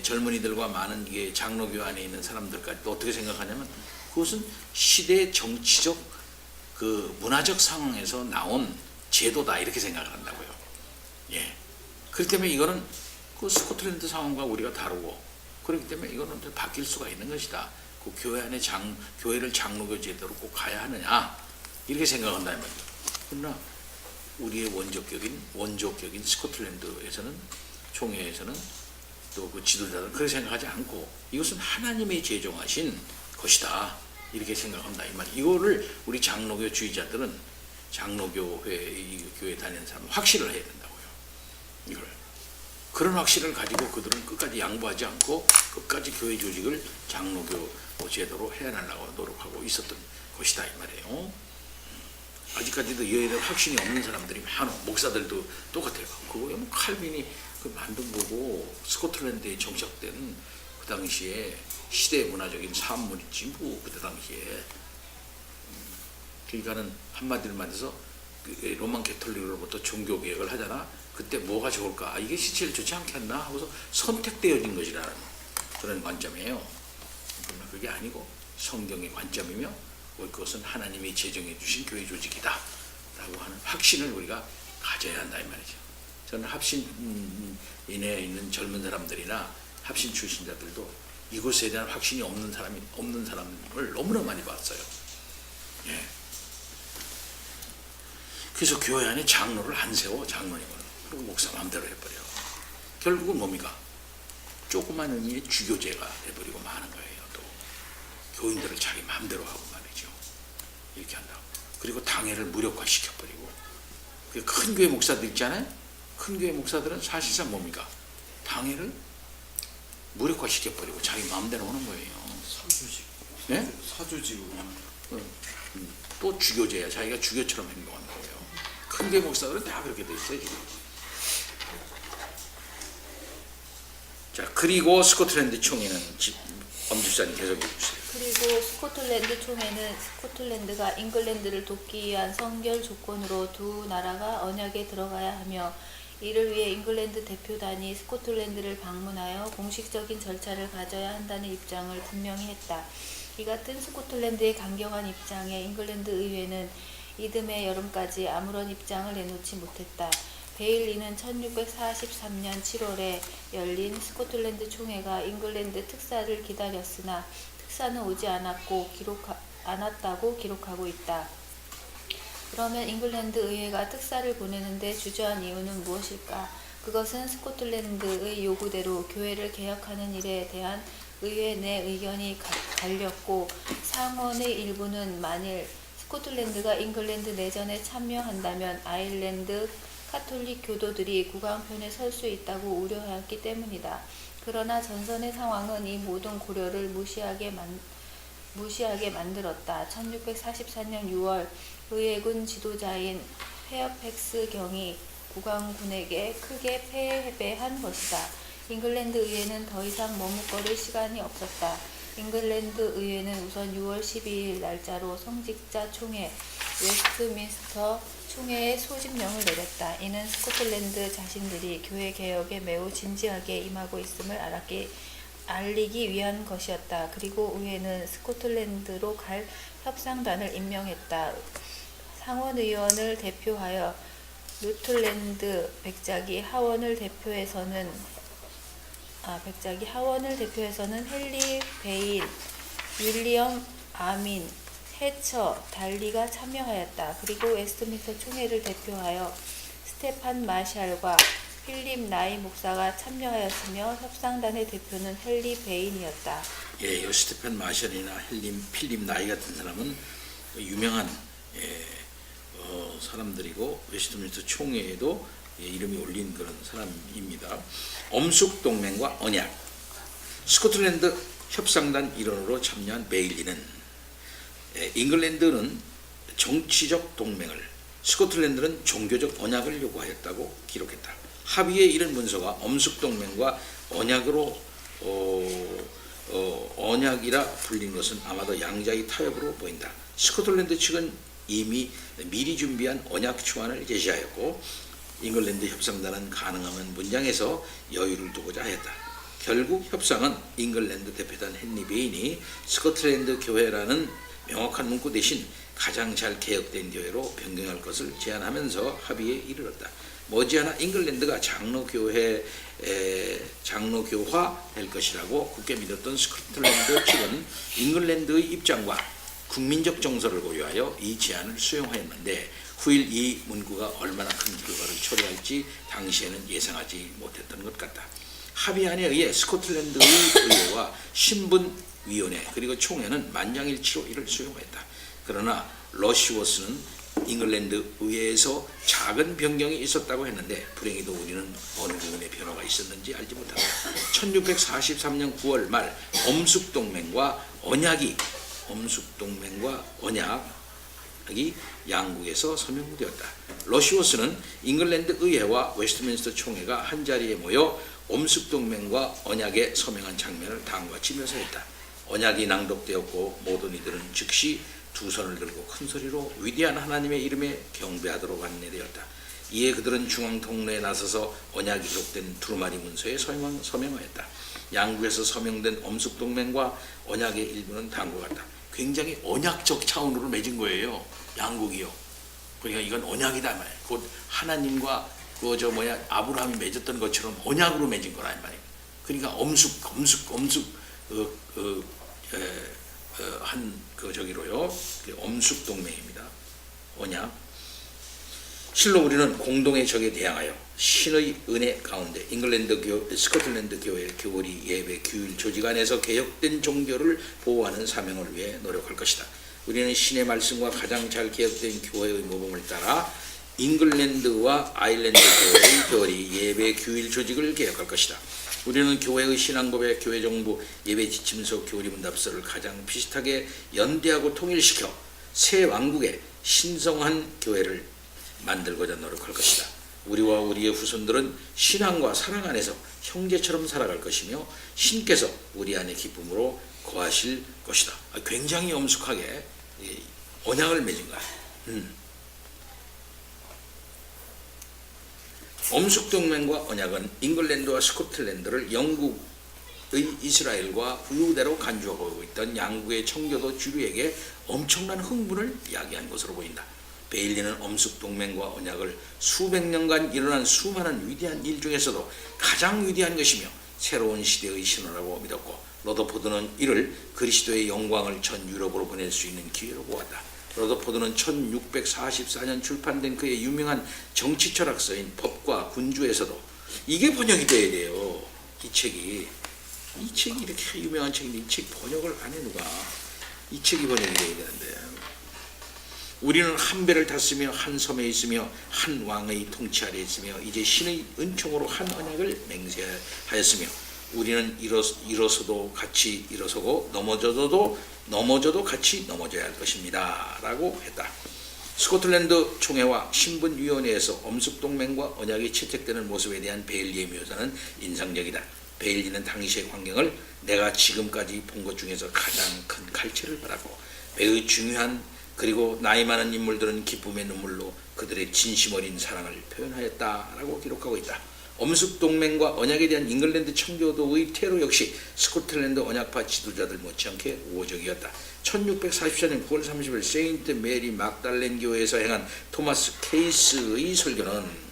젊은이들과 많은 이게 장로교 안에 있는 사람들까지 또 어떻게 생각하냐면 그것은 시대 정치적 그 문화적 상황에서 나온 제도다 이렇게 생각을 한다고요. 그렇기 때문에 이거는 그 스코틀랜드 상황과 우리가 다르고 그렇기 때문에 이거는 바뀔 수가 있는 것이다. 그 교회 안에 교회를 장로교 제도로 꼭 가야 하느냐 이렇게 생각한다는 말이죠. 그러나 우리의 원조격인 스코틀랜드에서는 총회에서는 또 그 지도자들은 그렇게 생각하지 않고 이것은 하나님의 제정하신 것이다 이렇게 생각한다 이 말. 이거를 우리 장로교 주의자들은 교회 다니는 사람은 확신을 해야 된다고요. 이걸 그런 확신을 가지고 그들은 끝까지 양보하지 않고 끝까지 교회 조직을 장로교 제도로 해나가려고 노력하고 있었던 것이다 이 말이에요. 아직까지도 이에 대한 확신이 없는 사람들이 많아. 목사들도 똑같아요. 그거 뭐 칼빈이 그 만든 거고 스코틀랜드에 정착된 그 당시에 시대 문화적인 산물이지 뭐 그때 당시에. 그러니까는 한마디로 말해서 로만 캐톨릭으로부터 종교 개혁을 하잖아. 그때 뭐가 좋을까? 이게 시체를 좋지 않겠나? 하고서 선택되어진 것이라는 그런 관점이에요. 그러나 그게 아니고 성경의 관점이며 그것은 하나님이 제정해 주신 교회 조직이다 라고 하는 확신을 우리가 가져야 한다 이 말이죠. 저는 합신인에 있는 젊은 사람들이나 합신 출신자들도 이것에 대한 확신이 없는 사람을 너무나 많이 봤어요. 예. 그래서 교회 안에 장로를 안 세워, 장로님을. 그리고 목사 마음대로 해버려. 결국은 뭡니까? 조그만 의미의 주교제가 돼버리고 마는 거예요. 또 교인들을 자기 마음대로 하고 말이죠. 이렇게 한다고. 그리고 당회를 무력화시켜버리고. 큰 교회 목사들 있잖아요. 큰 교회 목사들은 사실상 뭡니까? 당회를 무력화시켜버리고 자기 마음대로 하는 거예요. 사주직. 네? 사주직으로. 또 주교제야. 자기가 주교처럼 행동하는 거예요. 큰 교회 목사들은 다 그렇게 돼 있어요 지금. 자, 그리고 스코틀랜드 총회는 엄집사님 계속해 주세요. 그리고 스코틀랜드 총회는 스코틀랜드가 잉글랜드를 돕기 위한 선결 조건으로 두 나라가 언약에 들어가야 하며 이를 위해 잉글랜드 대표단이 스코틀랜드를 방문하여 공식적인 절차를 가져야 한다는 입장을 분명히 했다. 이 같은 스코틀랜드의 강경한 입장에 잉글랜드 의회는 이듬해 여름까지 아무런 입장을 내놓지 못했다. 베일리는 1643년 7월에 열린 스코틀랜드 총회가 잉글랜드 특사를 기다렸으나 특사는 오지 않았다고 기록하고 있다. 그러면 잉글랜드 의회가 특사를 보내는데 주저한 이유는 무엇일까? 그것은 스코틀랜드의 요구대로 교회를 개혁하는 일에 대한 의회 내 의견이 갈렸고 상원의 일부는 만일 스코틀랜드가 잉글랜드 내전에 참여한다면 아일랜드 카톨릭 교도들이 국왕편에 설 수 있다고 우려하였기 때문이다. 그러나 전선의 상황은 이 모든 고려를 무시하게 만들었다. 1644년 6월 의회군 지도자인 페어팩스 경이 국왕군에게 크게 패배한 것이다. 잉글랜드 의회는 더 이상 머뭇거릴 시간이 없었다. 잉글랜드 의회는 우선 6월 12일 날짜로 성직자 총회 웨스트민스터 총회의 소집령을 내렸다. 이는 스코틀랜드 자신들이 교회 개혁에 매우 진지하게 임하고 있음을 알리기 위한 것이었다. 그리고 의회는 스코틀랜드로 갈 협상단을 임명했다. 상원의원을 대표하여 루틀랜드 백작이 하원을 대표해서는 헨리 베인, 윌리엄 아민, 해처, 달리가 참여하였다. 그리고 웨스트민스터 총회를 대표하여 스테판 마샬과 필립 나이 목사가 참여하였으며 협상단의 대표는 헨리 베인이었다. 예, 스테판 마샬이나 필립 나이 같은 사람은 유명한 사람들이고 웨스트민스터 총회에도 이름이 올린 그런 사람입니다. 엄숙동맹과 언약. 스코틀랜드 협상단 일원으로 참여한 베일리는 잉글랜드는 정치적 동맹을, 스코틀랜드는 종교적 언약을 요구하였다고 기록했다. 합의에 이른 문서가 엄숙동맹과 언약으로 언약이라 불린 것은 아마도 양자의 타협으로 보인다. 스코틀랜드 측은 이미 미리 준비한 언약 초안을 제시하였고 잉글랜드 협상단은 가능하면 문장에서 여유를 두고자 하였다. 결국 협상은 잉글랜드 대표단 헨리 베인이 스코틀랜드 교회라는 명확한 문구 대신 가장 잘 개혁된 교회로 변경할 것을 제안하면서 합의에 이르렀다. 머지않아 잉글랜드가 장로교화될 것이라고 굳게 믿었던 스코틀랜드 측은 잉글랜드의 입장과 국민적 정서를 고려하여 이 제안을 수용하였는데 후일 이 문구가 얼마나 큰 결과를 초래할지 당시에는 예상하지 못했던 것 같다. 합의안에 의해 스코틀랜드의 의회와 신분위원회 그리고 총회는 만장일치로 이를 수용했다. 그러나 러시워스는 잉글랜드 의회에서 작은 변경이 있었다고 했는데 불행히도 우리는 어느 부분에 변화가 있었는지 알지 못한다. 1643년 9월 말 엄숙동맹과 언약이 양국에서 서명되었다. 러시워스는 잉글랜드 의회와 웨스트민스터 총회가 한자리에 모여 엄숙동맹과 언약에 서명한 장면을 다음과 같이 묘사했다. 언약이 낭독되었고 모든 이들은 즉시 두 손을 들고 큰 소리로 위대한 하나님의 이름에 경배하도록 안내되었다. 이에 그들은 중앙 통로에 나서서 언약이 기록된 두루마리 문서에 서명하였다. 양국에서 서명된 엄숙동맹과 언약의 일부는 다음과 같다. 굉장히 언약적 차원으로 맺은 거예요. 양국이요. 그러니까 이건 언약이다 말이에요. 곧 하나님과 아브라함이 맺었던 것처럼 언약으로 맺은 거라 말이에요. 그러니까 엄숙 동맹입니다. 언약. 실로 우리는 공동의 적에 대항하여 신의 은혜 가운데 스코틀랜드 교회 교리 예배 규율 조직 안에서 개혁된 종교를 보호하는 사명을 위해 노력할 것이다. 우리는 신의 말씀과 가장 잘 개혁된 교회의 모범을 따라 잉글랜드와 아일랜드 교회의 교리 예배 규율 조직을 개혁할 것이다. 우리는 교회의 신앙고백, 교회 정부, 예배 지침서, 교리 문답서를 가장 비슷하게 연대하고 통일시켜 새 왕국의 신성한 교회를 만들고자 노력할 것이다. 우리와 우리의 후손들은 신앙과 사랑 안에서 형제처럼 살아갈 것이며 신께서 우리 안에 기쁨으로 거하실 것이다. 굉장히 엄숙하게 언약을 맺은 거야. 엄숙동맹과 언약은 잉글랜드와 스코틀랜드를 영국의 이스라엘과 유대로 간주하고 있던 양국의 청교도 주류에게 엄청난 흥분을 야기한 것으로 보인다. 베일리는 엄숙동맹과 언약을 수백 년간 일어난 수많은 위대한 일 중에서도 가장 위대한 것이며 새로운 시대의 신호라고 믿었고, 러더포드는 이를 그리스도의 영광을 전 유럽으로 보낼 수 있는 기회로 보았다. 러더포드는 1644년 출판된 그의 유명한 정치 철학서인 법과 군주에서도 이게 번역이 돼야 돼요. 이 책이 이렇게 유명한 책인데 이 책 번역을 안 해 누가. 이 책이 번역이 돼야 되는데, 우리는 한 배를 탔으며 한 섬에 있으며 한 왕의 통치 아래 있으며 이제 신의 은총으로 한 언약을 맹세하였으며 우리는 일어서도 같이 일어서고 넘어져도 같이 넘어져야 할 것입니다 라고 했다. 스코틀랜드 총회와 신분위원회에서 엄숙동맹과 언약이 채택되는 모습에 대한 베일리의 묘사는 인상적이다. 베일리는 당시의 환경을 내가 지금까지 본 것 중에서 가장 큰 갈채를 바라고 매우 중요한 그리고 나이 많은 인물들은 기쁨의 눈물로 그들의 진심 어린 사랑을 표현하였다라고 기록하고 있다. 엄숙동맹과 언약에 대한 잉글랜드 청교도의 태도 역시 스코틀랜드 언약파 지도자들 못지않게 우호적이었다. 1644년 9월 30일 세인트 메리 막달렌 교회에서 행한 토마스 케이스의 설교는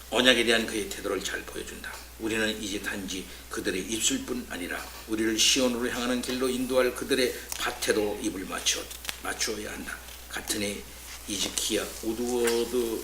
언약에 대한 그의 태도를 잘 보여준다. 우리는 이제 단지 그들의 입술뿐 아니라 우리를 시온으로 향하는 길로 인도할 그들의 밭에도 입을 맞추어야 한다. 같은 해 이즈키야 우드워드는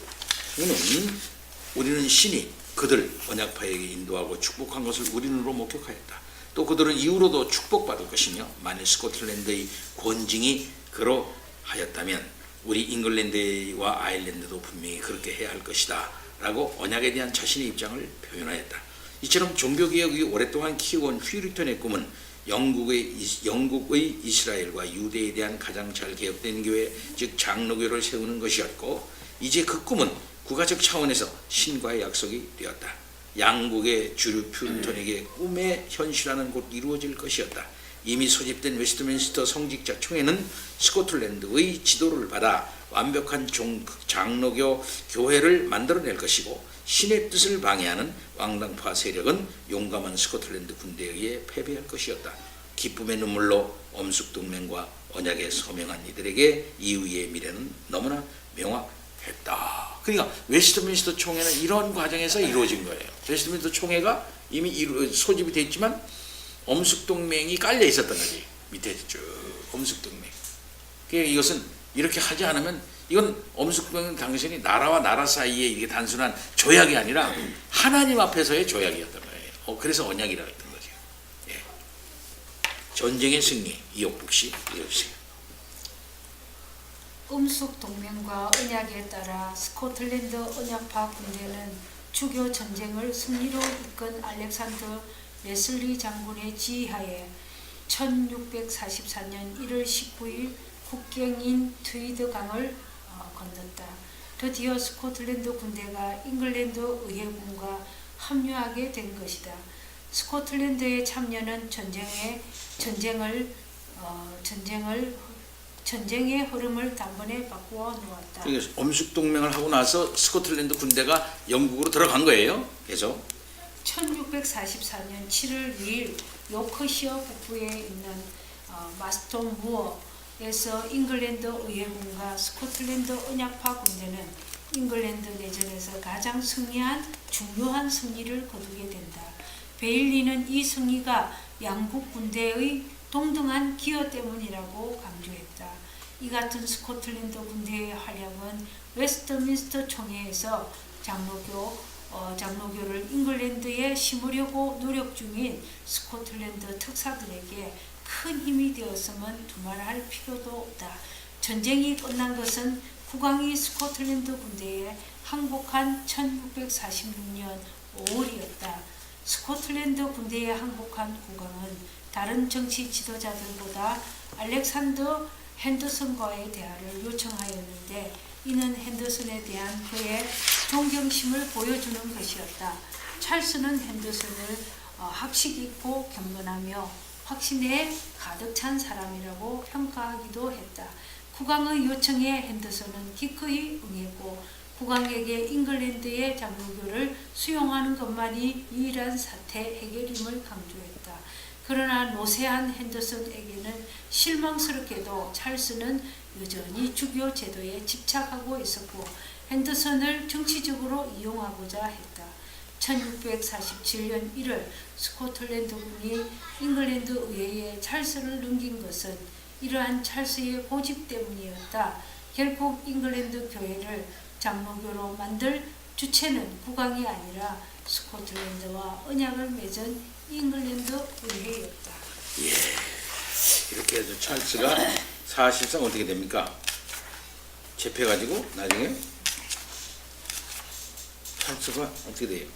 우리는 신이 그들 언약파에게 인도하고 축복한 것을 우리는로 목격하였다. 또 그들은 이후로도 축복받을 것이며 만일 스코틀랜드의 권징이 그러하였다면 우리 잉글랜드와 아일랜드도 분명히 그렇게 해야 할 것이다 라고 언약에 대한 자신의 입장을 표현하였다. 이처럼 종교개혁이 오랫동안 키워온 휘리턴의 꿈은 영국의 이스라엘과 유대에 대한 가장 잘 개혁된 교회, 즉 장로교를 세우는 것이었고, 이제 그 꿈은 국가적 차원에서 신과의 약속이 되었다. 양국의 주류 퓨리턴에게 꿈의 현실화는 곧 이루어질 것이었다. 이미 소집된 웨스트민스터 성직자 총회는 스코틀랜드의 지도를 받아 완벽한 장로교 교회를 만들어낼 것이고, 신의 뜻을 방해하는 왕당파 세력은 용감한 스코틀랜드 군대에 의해 패배할 것이었다. 기쁨의 눈물로 엄숙동맹과 언약에 서명한 이들에게 이후의 미래는 너무나 명확했다. 그러니까 웨스트민스터 총회는 이런 과정에서 이루어진 거예요. 웨스트민스터 총회가 이미 소집이 돼 있지만 엄숙동맹이 깔려 있었던 거지. 밑에 쭉 엄숙동맹. 그러니까 이것은 이렇게 하지 않으면 이건 엄숙동맹 당신이 나라와 나라 사이에 이게 단순한 조약이 아니라 하나님 앞에서의 조약이었던 거예요. 그래서 언약이라고 했던 거죠. 예. 전쟁의 승리, 이옥북 씨 읽어주세요. 엄숙동맹과 언약에 따라 스코틀랜드 언약파 군대는 주교 전쟁을 승리로 이끈 알렉산더 레슬리 장군의 지휘하에 1644년 1월 19일 국경인 트위드강을 건넜다. 드디어 스코틀랜드 군대가 잉글랜드 의회군과 합류하게 된 것이다. 스코틀랜드의 참여는 전쟁의 흐름을 단번에 바꾸어 놓았다. 엄숙동맹을 하고 나서 스코틀랜드 군대가 영국으로 들어간 거예요. 계속. 1644년 7월 2일 요크시어 북부에 있는 마스톤 무어에서 잉글랜드 의회군과 스코틀랜드 언약파 군대는 잉글랜드 내전에서 가장 승리한 중요한 승리를 거두게 된다. 베일리는 이 승리가 양국 군대의 동등한 기여 때문이라고 강조했다. 이 같은 스코틀랜드 군대의 활약은 웨스트민스터 총회에서 장로교를 잉글랜드에 심으려고 노력 중인 스코틀랜드 특사들에게 큰 힘이 되었음은 두말할 필요도 없다. 전쟁이 끝난 것은 국왕이 스코틀랜드 군대에 항복한 1646년 5월이었다. 스코틀랜드 군대에 항복한 국왕은 다른 정치 지도자들보다 알렉산더 핸더슨과의 대화를 요청하였는데 이는 핸더슨에 대한 그의 존경심을 보여주는 것이었다. 찰스는 핸더슨을 학식 있고 겸손하며 확신에 가득 찬 사람이라고 평가하기도 했다. 국왕의 요청에 핸더슨은 기꺼이 응했고 국왕에게 잉글랜드의 장로교를 수용하는 것만이 유일한 사태 해결임을 강조했다. 그러나 노쇠한 핸더슨에게는 실망스럽게도 찰스는 여전히 주교 제도에 집착하고 있었고 핸더슨을 정치적으로 이용하고자 했다. 1647년 1월 스코틀랜드군이 잉글랜드 의회에 찰스를 넘긴 것은 이러한 찰스의 고집 때문이었다. 결국 잉글랜드 교회를 장로교로 만들 주체는 국왕이 아니라 스코틀랜드와 언약을 맺은 잉글랜드 의회였다. 예, 이렇게 해서 찰스가 사실상 어떻게 됩니까? 잡혀가지고 나중에 찰스가 어떻게 돼요?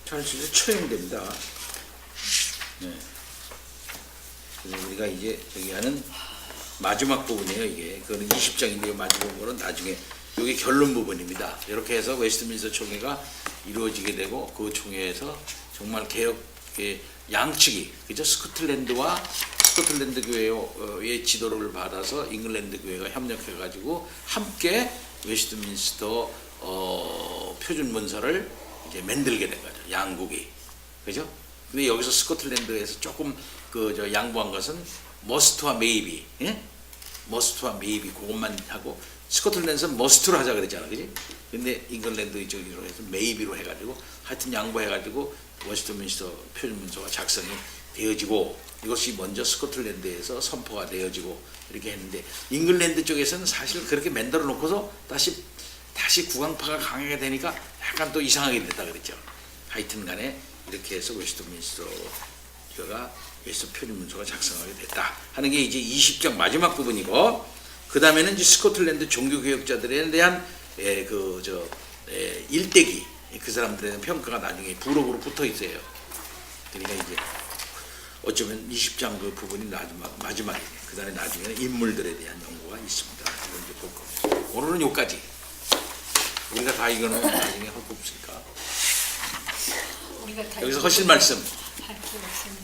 찰스가 처형됩니다. 네. 그래서 우리가 이제 저기 하는 마지막 부분이에요. 이게 그거는 20장인데요. 마지막 부분은 나중에 이게 결론 부분입니다. 이렇게 해서 웨스트민스터 총회가 이루어지게 되고 그 총회에서 정말 개혁의 양측이 그죠? 스코틀랜드와 스코틀랜드 교회의 지도를 받아서 잉글랜드 교회가 협력해 가지고 함께 웨스트민스터 표준 문서를 이제 만들게 된 거죠. 양국이. 그죠? 근데 여기서 스코틀랜드에서 조금 그 양보한 것은 머스트와 메이비. 예? 머스트와 메이비 그것만 하고 스코틀랜드에서는 머스트로 하자 그랬잖아. 그지? 근데 잉글랜드 이쪽으로 해서 메이비로 해 가지고 하여튼 양보해 가지고 웨스트민스터 표준 문서가 작성이 되어지고 이것이 먼저 스코틀랜드에서 선포가 되어지고 이렇게 했는데 잉글랜드 쪽에서는 사실 그렇게 만들어 놓고서 다시 국왕파가 강하게 되니까 약간 또 이상하게 됐다 그랬죠. 하여튼 간에 이렇게 해서 웨스트민스터가 웨스트 표준 문서가 작성하게 됐다 하는 게 이제 20장 마지막 부분이고 그 다음에는 이제 스코틀랜드 종교개혁자들에 대한 일대기 그 사람들에 대한 평가가 나중에 부록으로 붙어 있어요. 그러니까 이제 어쩌면 20장 그 부분이 마지막이에요. 그 다음에 나중에는 인물들에 대한 연구가 있습니다. 이건 이제 볼 겁니다. 오늘은 여기까지. 우리가 다 이거는 나중에 할 거 없으니까. 여기서 하실 말씀.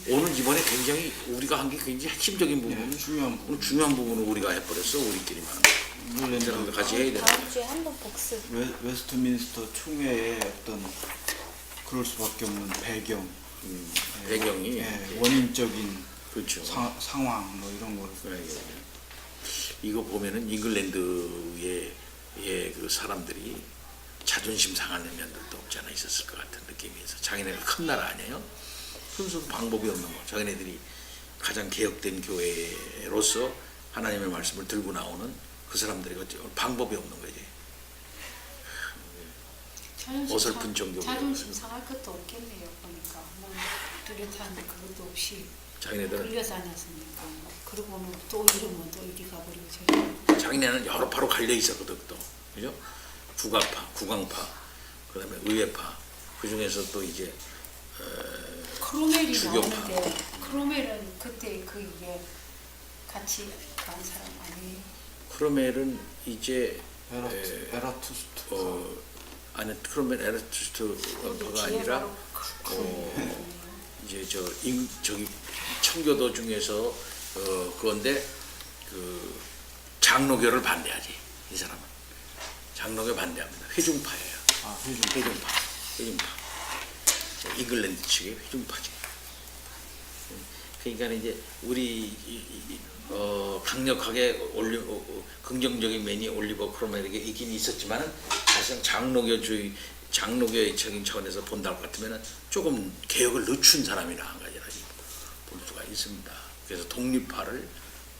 오늘 이번에 굉장히 우리가 한 게 굉장히 핵심적인 부분, 중요한 부분을 우리가 해버렸어. 우리끼리만. 잉글랜드랑 같이 해야 되나? 다음 주에 한번 복습. 웨스트민스터 총회의 어떤 그럴 수밖에 없는 배경, 배경이 원인적인 그렇죠. 상황 뭐 이런 거를 이거 보면은 잉글랜드의 그 사람들이 자존심 상하는 면들도 없지 않아 있었을 것 같은 느낌이어서 자기네가 큰 나라 아니에요? 그래서 방법이 없는 거. 자기네들이 가장 개혁된 교회로서 하나님의 말씀을 들고 나오는 그 사람들이 방법이 없는 거지. 어설픈 정도로. 자존심 상할 것도 없겠네요. 보니까 뭐 뚜렷한 그것도 없이 자기네들은 끌려다녔으니까. 그러고는 또 이러면 또 이리 가버리고 자기네는 여러 파로 갈려 있었거든 또. 그죠? 국왕파, 그다음에 의회파. 그 중에서 또 이제 크로멜이 주교파. 나오는데 크로멜은 그때 이게 같이 간 사람 아니에요? 크로멜은 이제 에라투스트 아니 크로멜 에라투스트가 아니라 이제 저기 청교도 중에서 그건데 그 장로교를 반대하지 이 사람은 장로교 반대합니다. 회중파예요. 회중파. 잉글랜드 측의 회중파죠. 그러니까 이제 우리 강력하게 긍정적인 면이 올리버 크롬웰에게 있긴 있었지만은 사실상 장로교적인 차원에서 본다고 같으면은 조금 개혁을 늦춘 사람이라 한 가지라 볼 수가 있습니다. 그래서 독립파를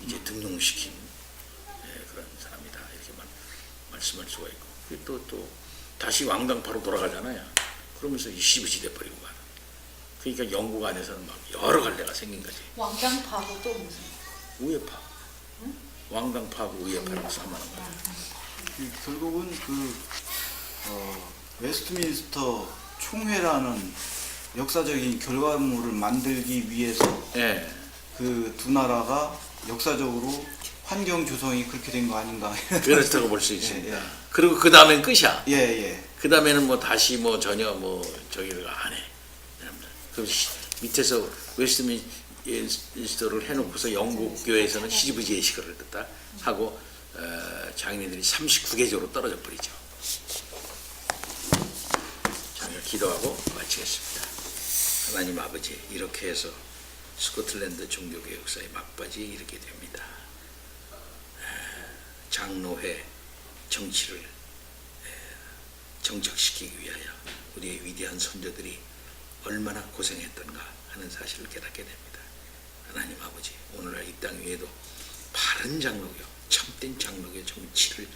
이제 등용시킨 그런 사람이다 이렇게 말씀할 수가 있고, 또 다시 왕당파로 돌아가잖아요. 그러면서 시부시 돼버리고 가는. 그러니까 영국 안에서는 막 여러 갈래가 생긴 거지. 왕당파하고 또 무슨? 우회파, 왕당파하고 우회파라고 싸움하는 거죠. 결국은 웨스트민스터 총회라는 역사적인 결과물을 만들기 위해서 예, 그 두 나라가 역사적으로 환경 조성이 그렇게 된 거 아닌가. 그렇다고 볼 수 있습니다. 예, 예. 그리고 그 다음엔 끝이야. 예, 예. 그 다음에는 뭐 다시 뭐 전혀 뭐 저기를 안 해. 그 밑에서 웨스트민스터를 해놓고서 영국 교회에서는 시지부지 예식을 했다 하고 장인들이 39개조로 떨어져 버리죠. 자, 기도하고 마치겠습니다. 하나님 아버지, 이렇게 해서 스코틀랜드 종교개혁 역사의 막바지에 이르게 됩니다. 장로회 정치를 정착시키기 위하여 우리의 위대한 선조들이 얼마나 고생했던가 하는 사실을 깨닫게 됩니다. 하나님 아버지, 오늘날 이 땅 위에도 바른 장로교, 참된 장로교 정치를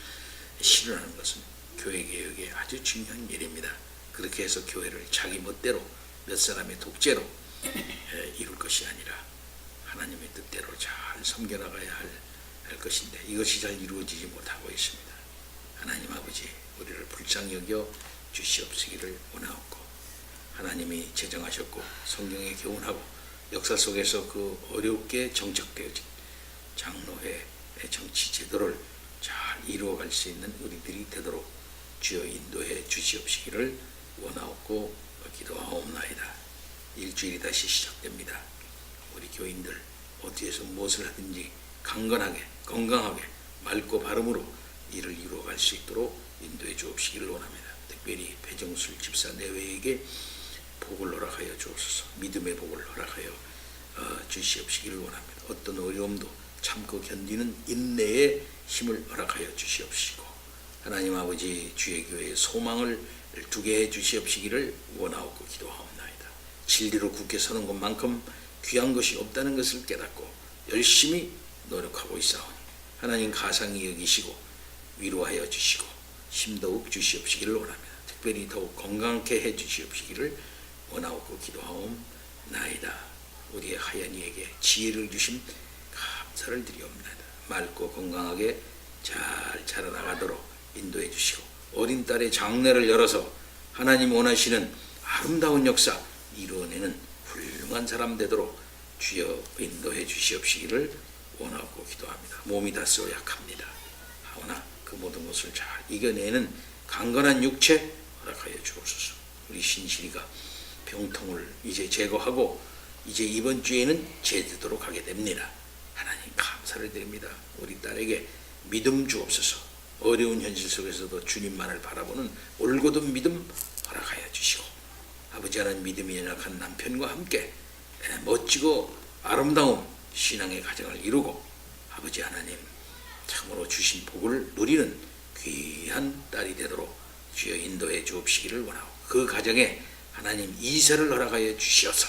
실현하는 것은 교회개혁의 아주 중요한 일입니다. 그렇게 해서 교회를 자기 멋대로 몇 사람의 독재로 이룰 것이 아니라 하나님의 뜻대로 잘 섬겨나가야 할 것인데, 이것이 잘 이루어지지 못하고 있습니다. 하나님 아버지, 우리를 불쌍히 여겨 주시옵시기를 원하옵고, 하나님이 제정하셨고 성경에 교훈하고 역사 속에서 그 어렵게 정착되어진 장로회의 정치 제도를 잘 이루어갈 수 있는 우리들이 되도록 주여 인도해 주시옵시기를 원하옵고 기도하옵나이다. 일주일이 다시 시작됩니다. 우리 교인들 어디에서 무엇을 하든지 강건하게 건강하게 맑고 바름으로 일을 이루어갈 수 있도록 인도해 주옵시기를 원합니다. 특별히 배정술 집사 내외에게 복을 허락하여 주옵소서. 믿음의 복을 허락하여 주시옵시기를 원합니다. 어떤 어려움도 참고 견디는 인내의 힘을 허락하여 주시옵시고, 하나님 아버지, 주의 교회에 소망을 두게 해 주시옵시기를 원하옵고 기도하옵나이다. 진리로 굳게 서는 것만큼 귀한 것이 없다는 것을 깨닫고 열심히 노력하고 있사오니 하나님 가상히 여기시고 위로하여 주시고 힘더욱 주시옵시기를 원합니다. 특별히 더욱 건강케 해 주시옵시기를 원하옵고 기도하옵나이다. 우리의 하연이에게 지혜를 주심 감사를 드리옵나이다. 맑고 건강하게 잘 자라나가도록 인도해 주시고, 어린 딸의 장래를 열어서 하나님 원하시는 아름다운 역사 이루어내는 훌륭한 사람 되도록 주여 인도해 주시옵시기를 원하고 기도합니다. 몸이 다소 약합니다. 하오나 그 모든 것을 잘 이겨내는 강건한 육체 허락하여 주옵소서. 우리 신실이가 병통을 이제 제거하고 이제 이번 주에는 제주도로 가게 됩니다. 하나님 감사를 드립니다. 우리 딸에게 믿음 주옵소서. 어려운 현실 속에서도 주님만을 바라보는 올곧은 믿음 허락하여 주시고, 아버지 하나님 믿음이 연약한 남편과 함께 멋지고 아름다운 신앙의 가정을 이루고, 아버지 하나님 참으로 주신 복을 누리는 귀한 딸이 되도록 주여 인도해 주옵시기를 원하고, 그 가정에 하나님 이세를 허락하여 주시어서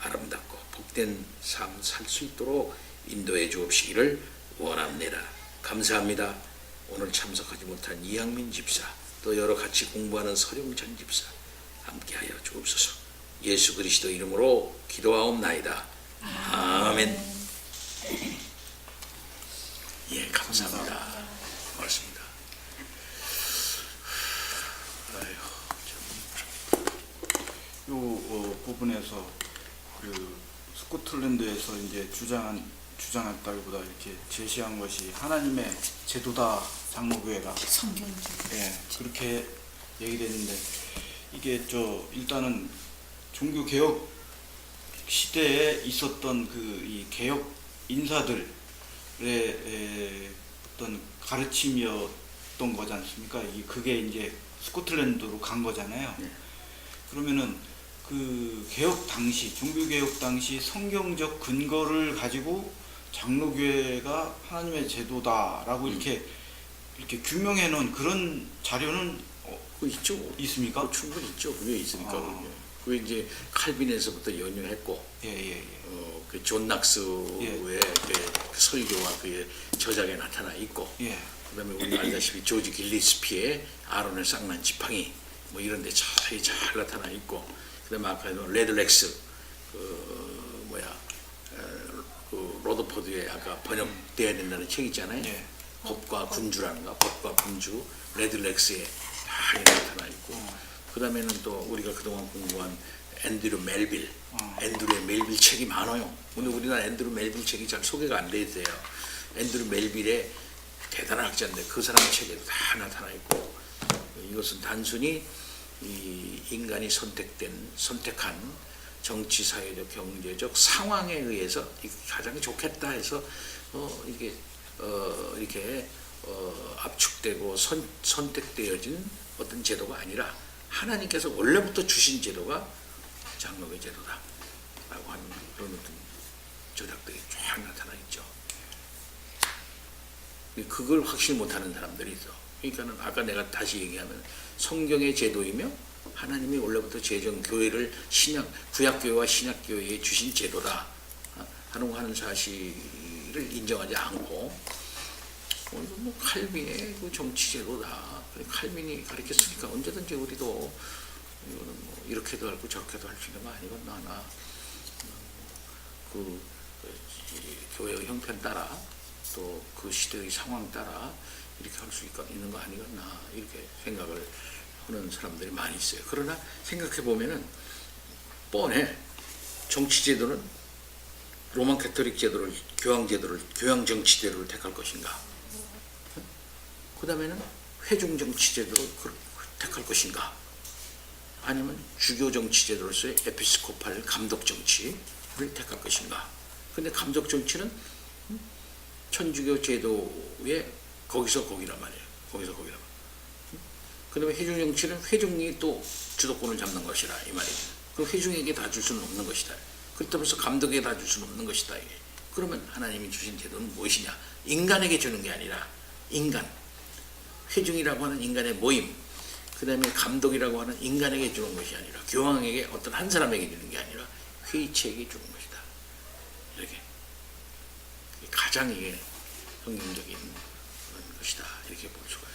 아름답고 복된 삶 살 수 있도록 인도해 주옵시기를 원합니다. 감사합니다. 오늘 참석하지 못한 이양민 집사, 또 여러 같이 공부하는 서룡찬 집사 함께하여 주옵소서. 예수 그리스도 이름으로 기도하옵나이다. 아멘. 예, 감사합니다. 고맙습니다. 요 부분에서 그 스코틀랜드에서 이제 주장했다기보다 이렇게 제시한 것이 하나님의 제도다, 장로교회가. 성경적. 예, 그렇게 얘기됐는데, 이게 일단은 종교 개혁 시대에 있었던 그 이 개혁 인사들의 어떤 가르침이었던 거지 않습니까? 그게 이제 스코틀랜드로 간 거잖아요. 네. 그러면은 그 개혁 당시, 종교 개혁 당시 성경적 근거를 가지고 장로교회가 하나님의 제도다라고 이렇게 규명해 놓은 그런 자료는 그 있죠. 있습니까? 충분히 있죠. 그게 있으니까. 아. 그게 이제 칼빈에서부터 연유했고, 예. 그 존 낙스의 예. 그 설교와 그의 저작에 나타나 있고, 예. 그다음에 우리가 알다시피 조지 길리스피의 아론의 쌍난 지팡이 뭐 이런 데 잘 나타나 있고, 그다음에 아까 레드렉스 그 로드포드의 아까 번역돼야 된다는 책 있잖아요. 예. 법과 군주라는가, 법과 군주 레드렉스에 다 나타나 있고, 그다음에는 또 우리가 그동안 공부한 앤드류 멜빌, 앤드류 멜빌 책이 많아요. 근데 우리나라 앤드류 멜빌 책이 잘 소개가 안 돼 있어요. 앤드류 멜빌의 대단한 학자인데 그 사람 책에도 다 나타나 있고, 이것은 단순히 이 인간이 선택한 정치, 사회적, 경제적 상황에 의해서 가장 좋겠다 해서 이렇게 압축되고 선택되어진 어떤 제도가 아니라 하나님께서 원래부터 주신 제도가 장로교 제도다 라고 하는 그런 어떤 저작들이 쫙 나타나 있죠. 그걸 확실 못하는 사람들이 있어. 그러니까는 아까 내가 다시 얘기하면 성경의 제도이며 하나님이 원래부터 제정 교회를 구약교회와 신약교회에 주신 제도다 하는 사실을 인정하지 않고, 뭐 칼빈의 그 정치 제도다. 칼빈이 가르쳤으니까 언제든지 우리도 이거는 뭐 이렇게도 하고 저렇게도 할 수 있는 거 아니겠나 하나. 그 교회의 형편 따라 또 그 시대의 상황 따라 이렇게 할 수 있는 거 아니겠나 이렇게 생각을 하는 사람들이 많이 있어요. 그러나 생각해 보면은 뻔해. 정치 제도는 로만 캐토릭 제도를, 교황 정치 제도를 택할 것인가? 그 다음에는 회중 정치 제도를 택할 것인가? 아니면 주교 정치 제도로서의 에피스코팔 감독 정치를 택할 것인가? 근데 감독 정치는 천주교 제도의 거기서 거기란 말이에요. 거기서 거기란 말이에요. 그 다음에 회중 정치는 회중이 또 주도권을 잡는 것이라 이 말이에요. 그럼 회중에게 다 줄 수는 없는 것이다. 그렇다면서 감독에게 다 줄 수는 없는 것이다. 이게. 그러면 하나님이 주신 제도는 무엇이냐? 인간에게 주는 게 아니라 인간, 회중이라고 하는 인간의 모임, 그 다음에 감독이라고 하는 인간에게 주는 것이 아니라 교황에게 어떤 한 사람에게 주는 게 아니라 회의체에게 주는 것이다. 이렇게 가장 이게 성경적인 것이다. 이렇게 볼 수가 있습니다.